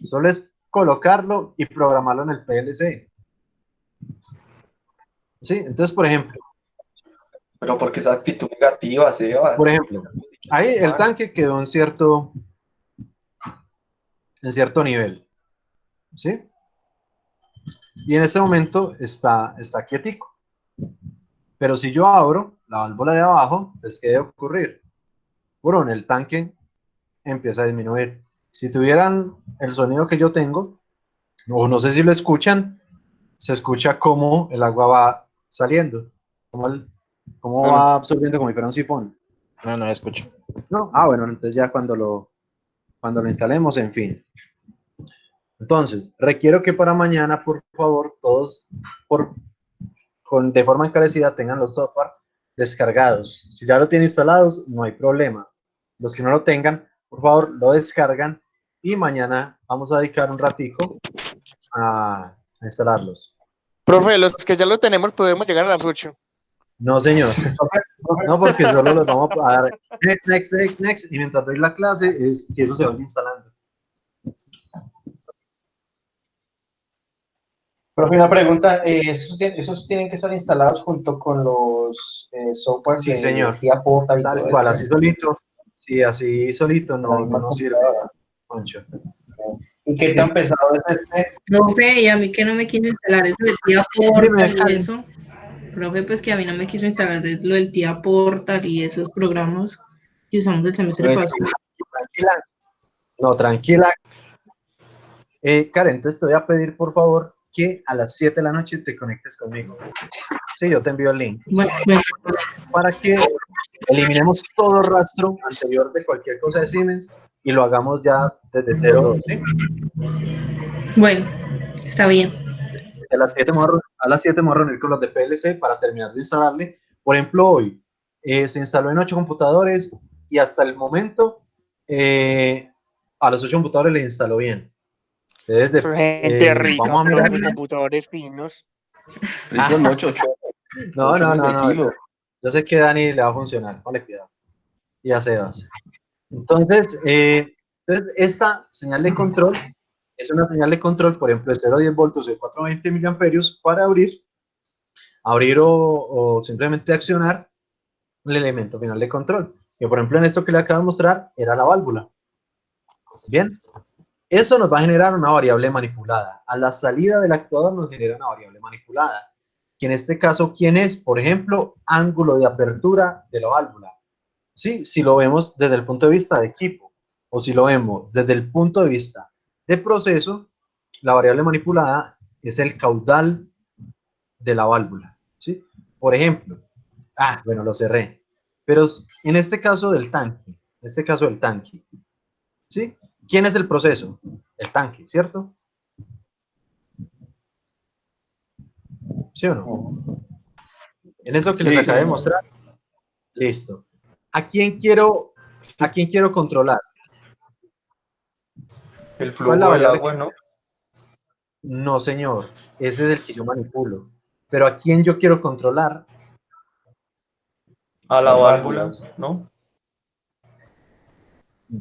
Solo es colocarlo y programarlo en el PLC. ¿Sí? Entonces, por ejemplo. Pero porque esa actitud negativa, Sebas. Por ejemplo, ahí el tanque quedó en cierto nivel. ¿Sí? Y en este momento está quietico. Pero si yo abro la válvula de abajo, pues ¿qué debe ocurrir? Bueno, el tanque empieza a disminuir. Si tuvieran el sonido que yo tengo, o no sé si lo escuchan, se escucha cómo el agua va saliendo, cómo va absorbiendo como si fuera un sifón. No, no escucho. No, bueno, entonces ya cuando lo instalemos, en fin. Entonces, requiero que para mañana, por favor, todos, de forma encarecida, tengan los software descargados. Si ya lo tienen instalados, no hay problema. Los que no lo tengan, por favor, lo descargan y mañana vamos a dedicar un ratico a instalarlos. Profe, los que ya lo tenemos podemos llegar a las 8. No, señor. No, porque solo los vamos a dar next, y mientras doy la clase, es que eso se vaya instalando. Profe, una pregunta, ¿esos tienen que estar instalados junto con los software Sí, de señor. Tía Portal y Tal todo cual, eso? así solito. Sí, así solito no sirve, Poncho. ¿Y qué tan pesado es este? Profe, y a mí que no me quiso instalar eso del tía Portal y eso. Profe, pues que a mí no me quiso instalar lo del tía Portal y esos programas que usamos el semestre pasado. Tranquila. No, tranquila. Karen, entonces te voy a pedir, por favor, que a las 7 de la noche te conectes conmigo. Sí, yo te envío el link. Bueno. Para que eliminemos todo rastro anterior de cualquier cosa de Siemens y lo hagamos ya desde 0.2, ¿sí? Bueno, está bien. A las 7 me voy a reunir con los de PLC para terminar de instalarle. Por ejemplo, hoy se instaló en 8 computadores y hasta el momento a los 8 computadores les instaló bien. Entonces, gente rica, vamos a mirar computadores finos. No. Yo sé que a Dani le va a funcionar, vale, cuidado. Y a Sebas. Entonces, esta señal de control es una señal de control, por ejemplo, de 0 a 10 voltios de 420 miliamperios para abrir o simplemente accionar el elemento final de control. Que por ejemplo en esto que le acabo de mostrar era la válvula. Bien, eso nos va a generar una variable manipulada. A la salida del actuador nos genera una variable manipulada. Que en este caso, ¿quién es? Por ejemplo, ángulo de apertura de la válvula. ¿Sí? Si lo vemos desde el punto de vista de equipo o si lo vemos desde el punto de vista de proceso, la variable manipulada es el caudal de la válvula. ¿Sí? Por ejemplo, bueno, lo cerré. Pero en este caso del tanque, ¿sí? ¿Quién es el proceso? El tanque, ¿cierto? ¿Sí o no? En eso que les acabé de mostrar, listo. ¿A quién quiero controlar? El ¿Cuál es flujo la del variable agua, que- ¿no? No, señor. Ese es el que yo manipulo. Pero ¿a quién yo quiero controlar? A la Las válvula, válvulas. ¿no?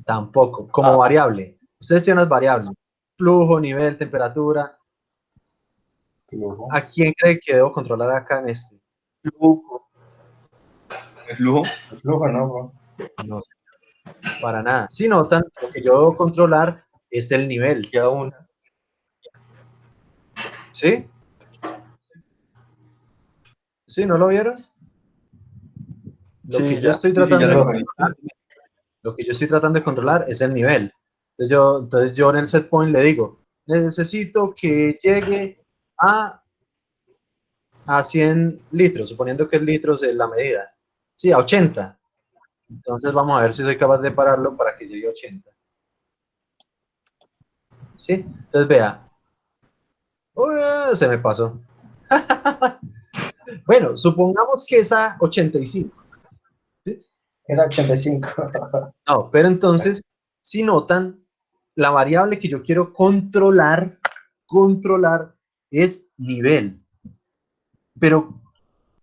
Tampoco. Como variable. Ustedes tienen las variables. Flujo, nivel, temperatura. Flujo. ¿A quién cree que debo controlar acá en este? Flujo. ¿El flujo? El flujo, ¿no? No sé. Para nada. Si notan, lo que yo debo controlar es el nivel. Y a una. ¿Sí? ¿Sí? ¿No lo vieron? Lo Sí, que yo ya. estoy Sí, tratando ya de lo controlar, lo que yo estoy tratando de controlar es el nivel. Entonces yo en el set point le digo, necesito que llegue a 100 litros, suponiendo que es litros es la medida. Sí, a 80. Entonces vamos a ver si soy capaz de pararlo para que llegue a 80. ¿Sí? Entonces vea. Se me pasó. Bueno, supongamos que es a 85. Era 85. No, pero entonces, si notan, la variable que yo quiero controlar es nivel. Pero,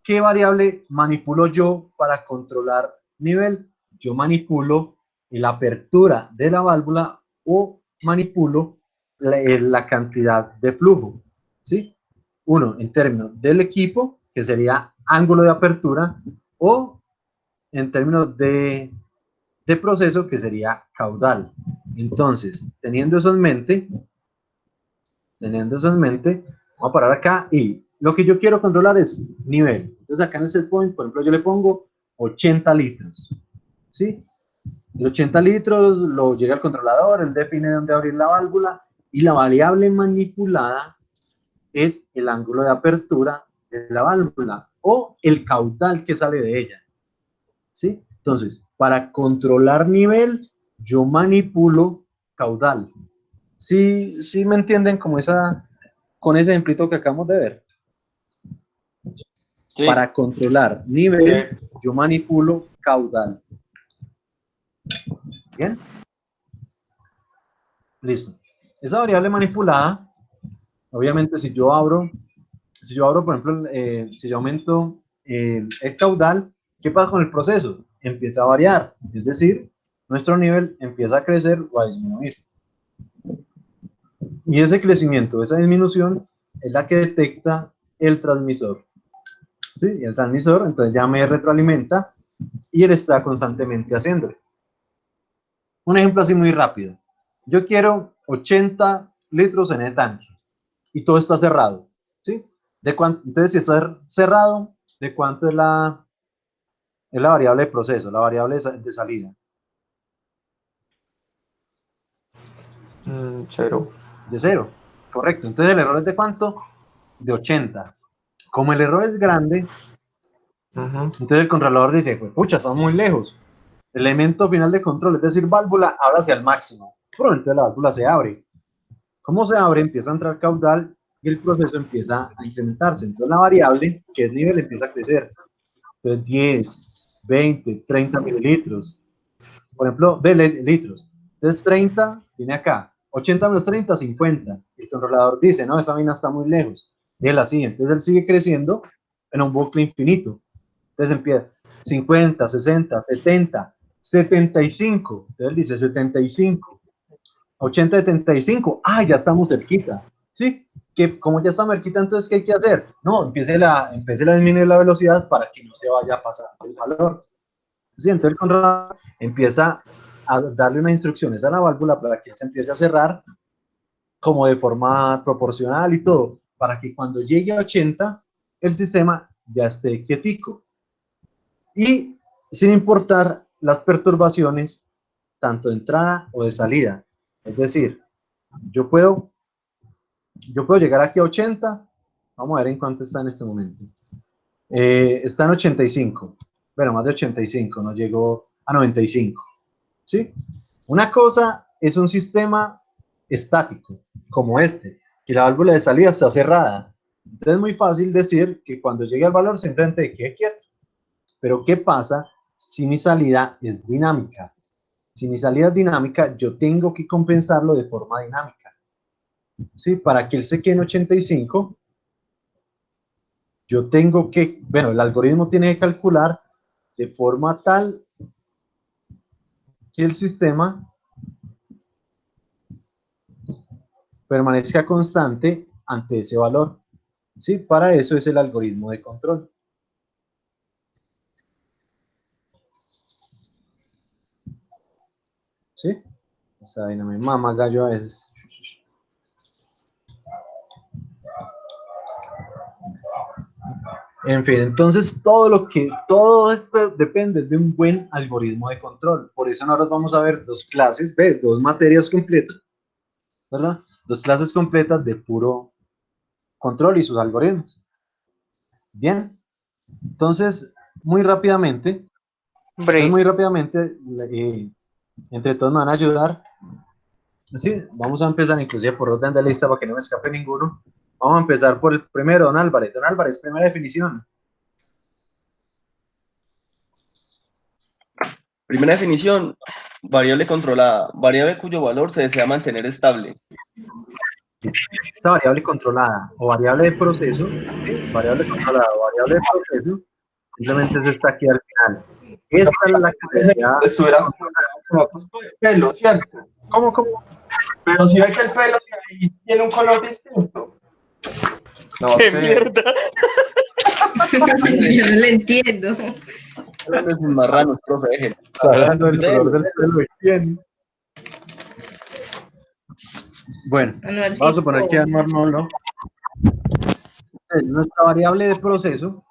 ¿qué variable manipulo yo para controlar nivel? Yo manipulo la apertura de la válvula o manipulo la cantidad de flujo. ¿Sí? Uno, en términos del equipo, que sería ángulo de apertura, o en términos de proceso, que sería caudal. Entonces, teniendo eso en mente, vamos a parar acá y lo que yo quiero controlar es nivel. Entonces, acá en el set point, por ejemplo, yo le pongo 80 litros. ¿Sí? El 80 litros lo llega al controlador, él define dónde abrir la válvula y la variable manipulada es el ángulo de apertura de la válvula o el caudal que sale de ella. ¿Sí? Entonces, para controlar nivel, yo manipulo caudal. ¿Sí me entienden como con ese ejemplito que acabamos de ver? Sí. Para controlar nivel, yo manipulo caudal. ¿Bien? Listo. Esa variable manipulada, obviamente si yo abro, por ejemplo, si yo aumento el caudal, ¿qué pasa con el proceso? Empieza a variar, es decir, nuestro nivel empieza a crecer o a disminuir. Y ese crecimiento, esa disminución, es la que detecta el transmisor. ¿Sí? Y el transmisor, entonces ya me retroalimenta y él está constantemente haciéndolo. Un ejemplo así muy rápido. Yo quiero 80 litros en el tanque y todo está cerrado. ¿Sí? Entonces, si está cerrado, ¿de cuánto es la variable de proceso, la variable de salida? 0. De 0. Correcto. Entonces, ¿el error es de cuánto? De 80. Como el error es grande, entonces el controlador dice, pues pucha, estamos muy lejos. El elemento final de control, es decir, válvula, abre hacia el máximo. Pero entonces la válvula se abre. ¿Cómo se abre? Empieza a entrar caudal y el proceso empieza a incrementarse. Entonces la variable, que es nivel, empieza a crecer. Entonces 10, 20, 30 mililitros. Por ejemplo, de litros. Entonces 30 viene acá. 80 menos 30, 50. El controlador dice, no, esa vaina está muy lejos. Y él así. Entonces él sigue creciendo en un bucle infinito. Entonces empieza 50, 60, 70, 75. Entonces él dice 75. 80, 75. Ah, ya estamos cerquita. ¿Sí? Que como ya está cerquita, entonces, ¿qué hay que hacer? No, empiece a disminuir la velocidad para que no se vaya a pasar el valor. ¿Sí? Entonces el controlador empieza a darle unas instrucciones a la válvula para que se empiece a cerrar como de forma proporcional y todo, para que cuando llegue a 80, el sistema ya esté quietico. Y sin importar las perturbaciones, tanto de entrada o de salida. Es decir, yo puedo llegar aquí a 80, vamos a ver en cuánto está en este momento. Está en 85, bueno, más de 85, no llegó a 95. ¿Sí? Una cosa es un sistema estático, como este, que la válvula de salida está cerrada. Entonces es muy fácil decir que cuando llegue al valor simplemente quede quieto. Pero ¿qué pasa si mi salida es dinámica? Si mi salida es dinámica, yo tengo que compensarlo de forma dinámica. ¿Sí? Para que él se quede en 85, yo tengo que, bueno, el algoritmo tiene que calcular de forma tal que el sistema permanezca constante ante ese valor. ¿Sí? Para eso es el algoritmo de control. ¿Sí? Esa vaina me mama gallo a veces. En fin, entonces todo esto depende de un buen algoritmo de control. Por eso ahora vamos a ver dos clases, dos materias completas, ¿verdad? Dos clases completas de puro control y sus algoritmos. Bien, entonces muy rápidamente, entre todos me van a ayudar. Sí, vamos a empezar inclusive por orden de lista para que no me escape ninguno. Vamos a empezar por el primero, don Álvarez. Don Álvarez, primera definición. Primera definición, variable controlada, variable cuyo valor se desea mantener estable. Esta variable controlada o variable de proceso, ¿sí? Variable controlada o variable de proceso, simplemente es esta aquí al final. Esta es la que se desea. Estuviera con otros pelos, ¿cierto? ¿Cómo? Pero si ve que el pelo ahí tiene un color distinto. No ¡Qué sé. mierda! Yo no le entiendo. Los marranos, profe. Hablando del color del pelo de quién. Bueno, vamos a suponer que no. Nuestra variable de proceso,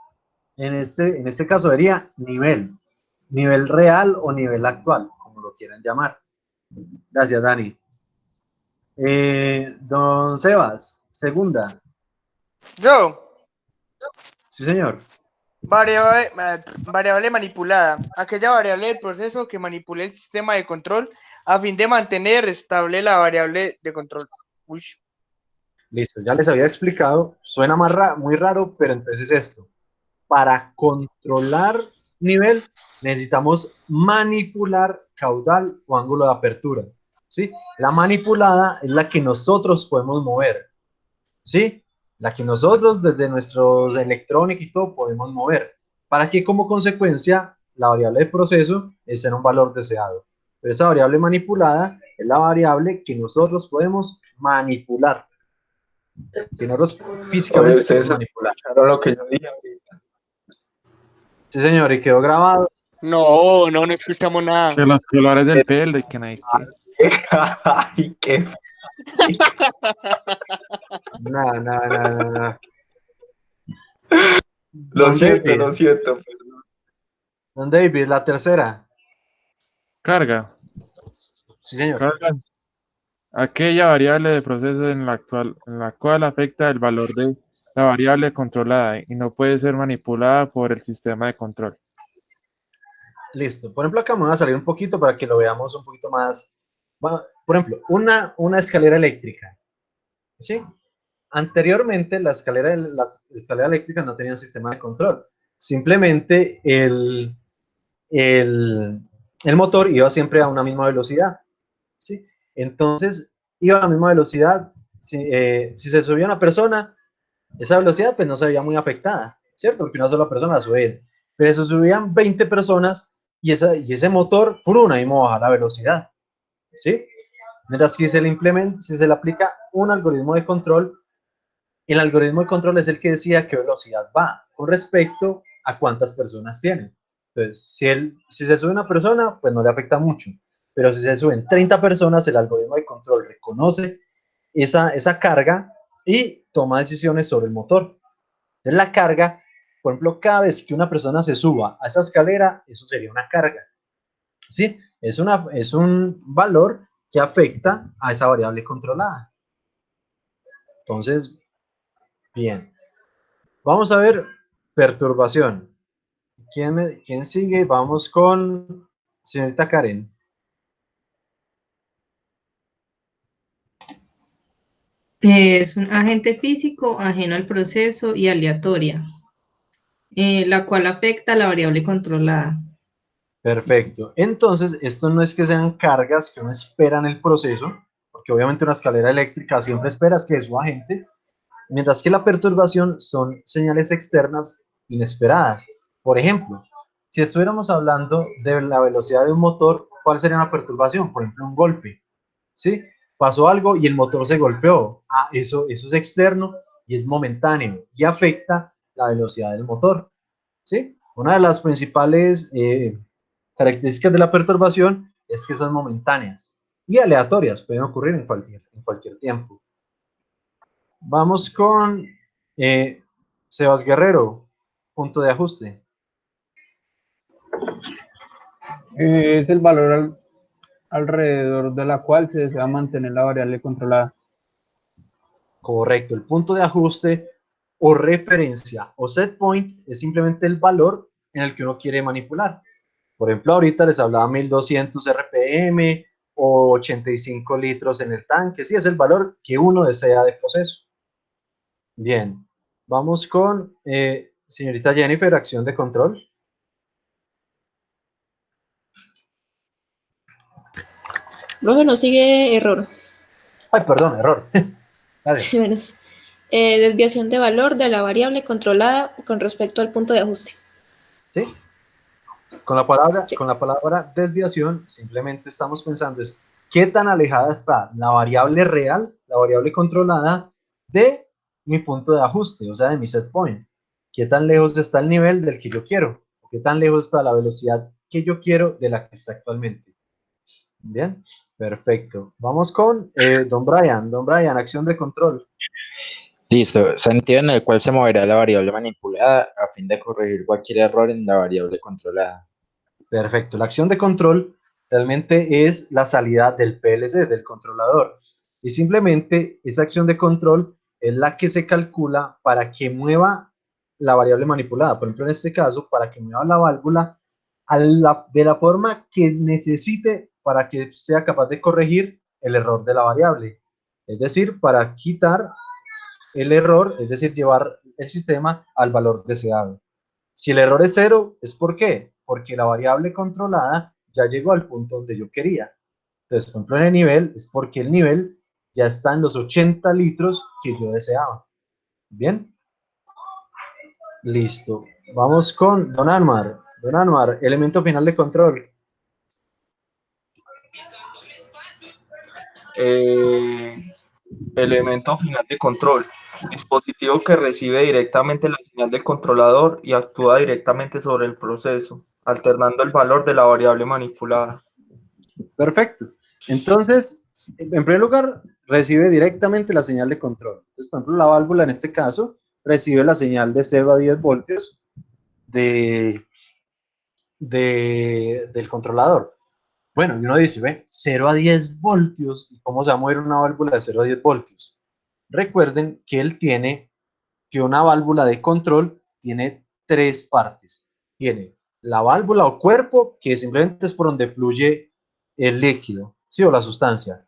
en este caso sería nivel real o nivel actual, como lo quieran llamar. Gracias, Dani. Don Sebas, segunda. Yo. Sí, señor. Variable manipulada. Aquella variable del proceso que manipula el sistema de control a fin de mantener estable la variable de control. Uy. Listo, ya les había explicado. Suena muy raro, pero entonces esto. Para controlar nivel, necesitamos manipular caudal o ángulo de apertura. ¿Sí? La manipulada es la que nosotros podemos mover. ¿Sí? La que nosotros desde nuestro electrónica y todo podemos mover. Para que como consecuencia la variable de proceso esté en un valor deseado. Pero esa variable manipulada es la variable que nosotros podemos manipular. Que nosotros físicamente ustedes podemos manipular. escucharon lo que yo dije ahorita. Sí, señor, y quedó grabado. No escuchamos nada. Que los colores del pelo y que no hay que. Ay, qué. No. Lo siento. Don David, la tercera. Carga. Sí, señor. Carga. Aquella variable de proceso en la cual afecta el valor de la variable controlada y no puede ser manipulada por el sistema de control. Listo. Por ejemplo, acá me voy a salir un poquito para que lo veamos un poquito más. Bueno, por ejemplo, una escalera eléctrica. ¿Sí? Anteriormente, la escalera eléctrica no tenía sistema de control. Simplemente el motor iba siempre a una misma velocidad. ¿Sí? Entonces, iba a la misma velocidad. Si se subía una persona, esa velocidad pues no se veía muy afectada, ¿cierto? Porque una sola persona la subía. Pero eso subían 20 personas y ese motor, ahí me baja la velocidad, ¿sí? Mientras que si se le aplica un algoritmo de control, el algoritmo de control es el que decide a qué velocidad va con respecto a cuántas personas tiene. Entonces, si se sube una persona, pues no le afecta mucho. Pero si se suben 30 personas, el algoritmo de control reconoce esa carga y toma decisiones sobre el motor. Entonces, la carga, por ejemplo, cada vez que una persona se suba a esa escalera, eso sería una carga. ¿Sí? Es un valor que afecta a esa variable controlada. Entonces, bien. Vamos a ver perturbación. ¿Quién sigue? Vamos con señorita Karen. Es un agente físico ajeno al proceso y aleatoria, la cual afecta a la variable controlada. Perfecto. Entonces, esto no es que sean cargas que uno espera en el proceso, porque obviamente una escalera eléctrica siempre esperas que es su agente, mientras que la perturbación son señales externas inesperadas. Por ejemplo, si estuviéramos hablando de la velocidad de un motor, ¿cuál sería una perturbación? Por ejemplo, un golpe, ¿sí? Pasó algo y el motor se golpeó. Eso es externo y es momentáneo y afecta la velocidad del motor, ¿sí? Una de las principales características de la perturbación es que son momentáneas y aleatorias, pueden ocurrir en cualquier tiempo. Vamos con Sebas Guerrero, punto de ajuste. Es el valor alrededor de la cual se desea mantener la variable controlada. Correcto, el punto de ajuste o referencia o set point es simplemente el valor en el que uno quiere manipular. Por ejemplo, ahorita les hablaba 1200 RPM o 85 litros en el tanque. Sí, es el valor que uno desea de proceso. Bien, vamos con señorita Jennifer, acción de control. Profe, no sigue error. Ay, perdón, error. Dale. Menos. Desviación de valor de la variable controlada con respecto al punto de ajuste. ¿Sí? Con la palabra desviación, simplemente estamos pensando es qué tan alejada está la variable real, la variable controlada, de mi punto de ajuste, o sea, de mi set point. ¿Qué tan lejos está el nivel del que yo quiero? ¿Qué tan lejos está la velocidad que yo quiero de la que está actualmente? Bien, perfecto. Vamos con Don Brian. Don Brian, acción de control. Listo, sentido en el cual se moverá la variable manipulada a fin de corregir cualquier error en la variable controlada. Perfecto. La acción de control realmente es la salida del PLC, del controlador. Y simplemente esa acción de control es la que se calcula para que mueva la variable manipulada. Por ejemplo, en este caso, para que mueva la válvula de la forma que necesite para que sea capaz de corregir el error de la variable. Es decir, para quitar el error, es decir, llevar el sistema al valor deseado. Si el error es 0, ¿es por qué? Porque la variable controlada ya llegó al punto donde yo quería. Entonces, por ejemplo, en el nivel, es porque el nivel ya está en los 80 litros que yo deseaba. ¿Bien? Listo. Vamos con Don Anwar. Don Anwar, elemento final de control. Elemento final de control. Dispositivo que recibe directamente la señal del controlador y actúa directamente sobre el proceso, alternando el valor de la variable manipulada. Perfecto. Entonces, en primer lugar, recibe directamente la señal de control. Entonces, por ejemplo, la válvula en este caso recibe la señal de 0 a 10 voltios del controlador. Bueno, y uno dice, ve, 0 a 10 voltios, ¿y cómo se va a mover una válvula de 0 a 10 voltios? Recuerden que que una válvula de control tiene tres partes. Tiene la válvula o cuerpo, que simplemente es por donde fluye el líquido, ¿sí? O la sustancia.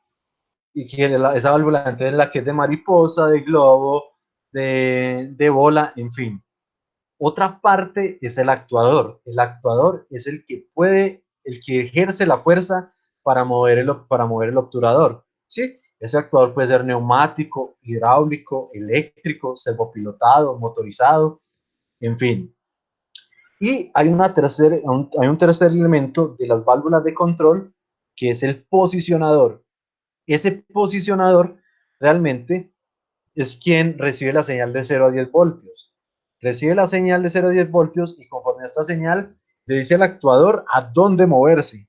Y que esa válvula entonces es la que es de mariposa, de globo, de bola, en fin. Otra parte es el actuador. El actuador es el que ejerce la fuerza para mover el obturador. ¿Sí? Ese actuador puede ser neumático, hidráulico, eléctrico, servopilotado, motorizado, en fin. Y hay un tercer elemento de las válvulas de control, que es el posicionador. Ese posicionador realmente es quien recibe la señal de 0 a 10 voltios. Recibe la señal de 0 a 10 voltios y conforme a esta señal le dice al actuador a dónde moverse.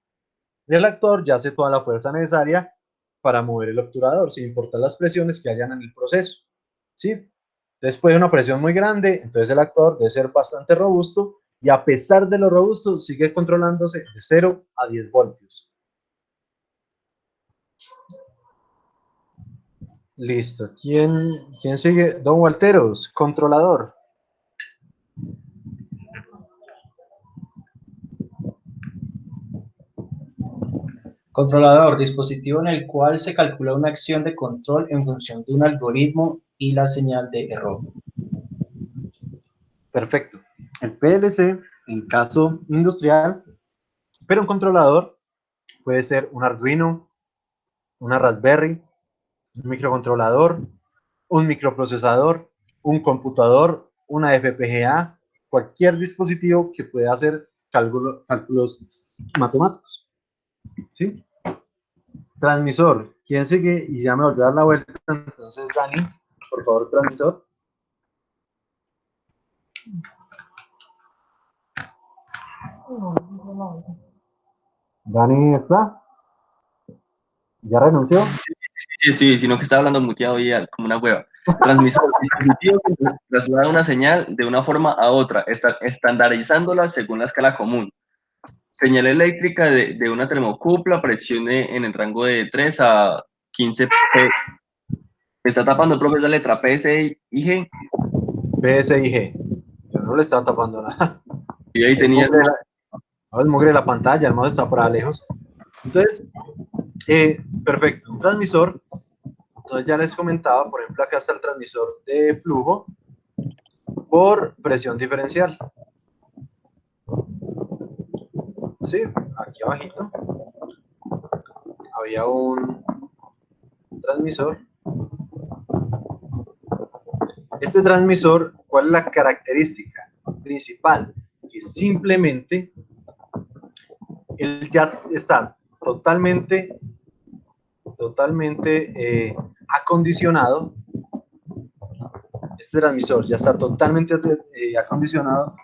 Y el actuador ya hace toda la fuerza necesaria para mover el obturador, sin importar las presiones que hayan en el proceso. ¿Sí? Después de una presión muy grande, entonces el actuador debe ser bastante robusto y a pesar de lo robusto sigue controlándose de 0 a 10 voltios. Listo. ¿Quién sigue? Don Walteros, controlador. Controlador, dispositivo en el cual se calcula una acción de control en función de un algoritmo y la señal de error. Perfecto. El PLC, en caso industrial, pero un controlador puede ser un Arduino, una Raspberry, un microcontrolador, un microprocesador, un computador, una FPGA, cualquier dispositivo que pueda hacer cálculos matemáticos. ¿Sí? Transmisor. ¿Quién sigue? Y ya me volvió a dar la vuelta. Entonces, Dani, por favor, transmisor. Dani, ¿está? ¿Ya renunció? Sí, estoy, sino que estaba hablando muteado y como una hueva. Transmisor, dispositivo que traslada una señal de una forma a otra, estandarizándola según la escala común. Señal eléctrica de una termocupla, presión en el rango de 3 a 15 P. Está tapando el profe la letra P, S, I, G. P, S, I, G. Yo no le estaba tapando nada. Y ahí tenía el mugre de la pantalla, el mouse está para lejos. Entonces, perfecto. Un transmisor. Entonces ya les comentaba, por ejemplo, acá está el transmisor de flujo por presión diferencial. Sí, aquí abajito había un transmisor. Este transmisor, ¿cuál es la característica principal? Que simplemente él ya está totalmente acondicionado. Este transmisor ya está totalmente acondicionado,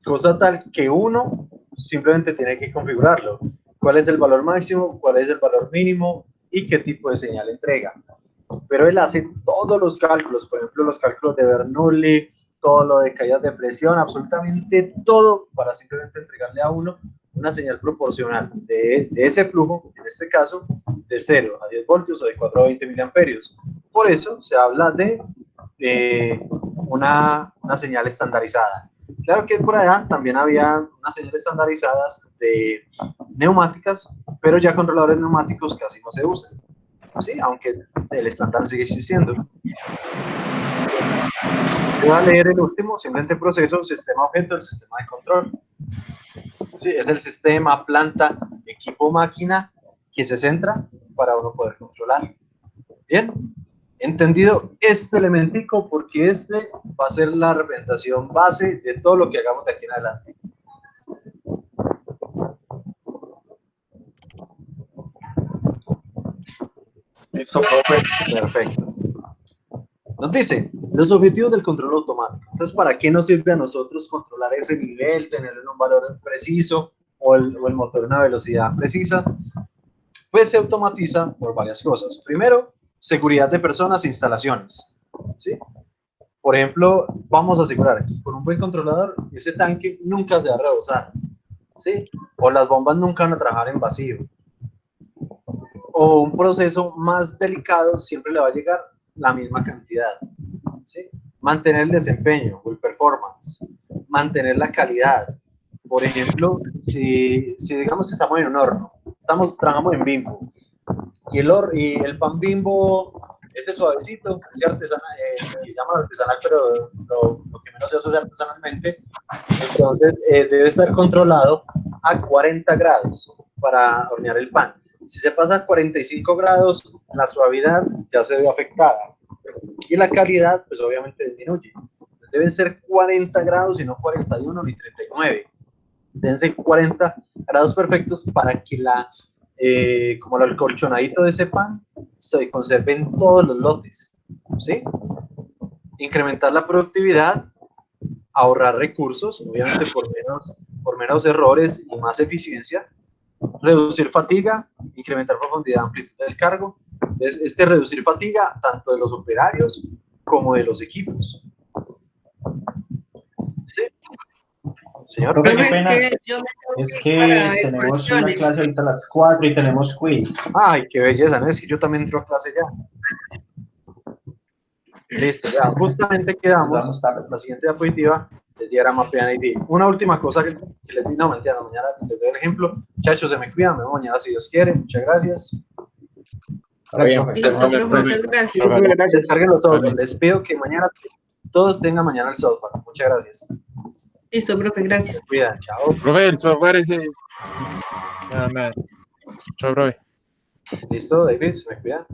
cosa tal que uno simplemente tiene que configurarlo. ¿Cuál es el valor máximo? ¿Cuál es el valor mínimo? ¿Y qué tipo de señal entrega? Pero él hace todos los cálculos, por ejemplo, los cálculos de Bernoulli, todo lo de caídas de presión, absolutamente todo, para simplemente entregarle a uno una señal proporcional de ese flujo, en este caso, de 0 a 10 voltios o de 4 a 20 miliamperios. Por eso se habla de una señal estandarizada. Claro que por allá también había unas señales estandarizadas de neumáticas, pero ya controladores neumáticos casi no se usan. Sí, aunque el estándar sigue existiendo. Voy a leer el último, simplemente proceso, sistema objeto, el sistema de control. Sí, es el sistema, planta, equipo, máquina que se centra para uno poder controlar. Bien, entendido este elementico porque este va a ser la representación base de todo lo que hagamos de aquí en adelante. Listo, profe. Perfecto. Nos dice, los objetivos del control automático. Entonces, ¿para qué nos sirve a nosotros controlar ese nivel, tenerlo en un valor preciso o el motor en una velocidad precisa? Pues se automatiza por varias cosas. Primero, seguridad de personas e instalaciones. ¿Sí? Por ejemplo, vamos a asegurar que con un buen controlador ese tanque nunca se va a rebosar. ¿Sí? O las bombas nunca van a trabajar en vacío. O un proceso más delicado siempre le va a llegar la misma cantidad. ¿Sí? Mantener el desempeño o el performance, mantener la calidad. Por ejemplo, si digamos que estamos en un horno, trabajamos en Bimbo, y el pan Bimbo, ese suavecito, ese artesanal, que llaman artesanal, pero lo que menos se hace artesanalmente, entonces debe estar controlado a 40 grados para hornear el pan. Si se pasa a 45 grados, la suavidad ya se ve afectada y la calidad, pues obviamente disminuye. Deben ser 40 grados y no 41 ni 39. Deben ser 40 grados perfectos para que como el colchonadito de ese pan se conserve en todos los lotes. ¿Sí? Incrementar la productividad, ahorrar recursos, obviamente por menos errores y más eficiencia. Reducir fatiga, incrementar profundidad, amplitud del cargo. Entonces, reducir fatiga tanto de los operarios como de los equipos. ¿Sí? Señor, profe, qué Profe, pena. es que Tenemos una clase ahorita a las 4 y tenemos quiz. Ay, qué belleza, ¿no? Es que yo también entro a clase ya. Listo, ya, justamente quedamos, la siguiente diapositiva el diagrama PNID. Una última cosa que les di, no, mentira, no, mañana les doy el ejemplo. Muchachos, se me cuidan, me vemos mañana si Dios quiere. Muchas gracias. Gracias, profe. Listo, profe, muchas gracias. Descarguen los software. Les pido que mañana todos tengan mañana el software. Muchas gracias. Listo, profe, gracias. Se cuidan, chao. Profe, el software ese. Nada. Chao, profe. Listo, David, se me cuidan.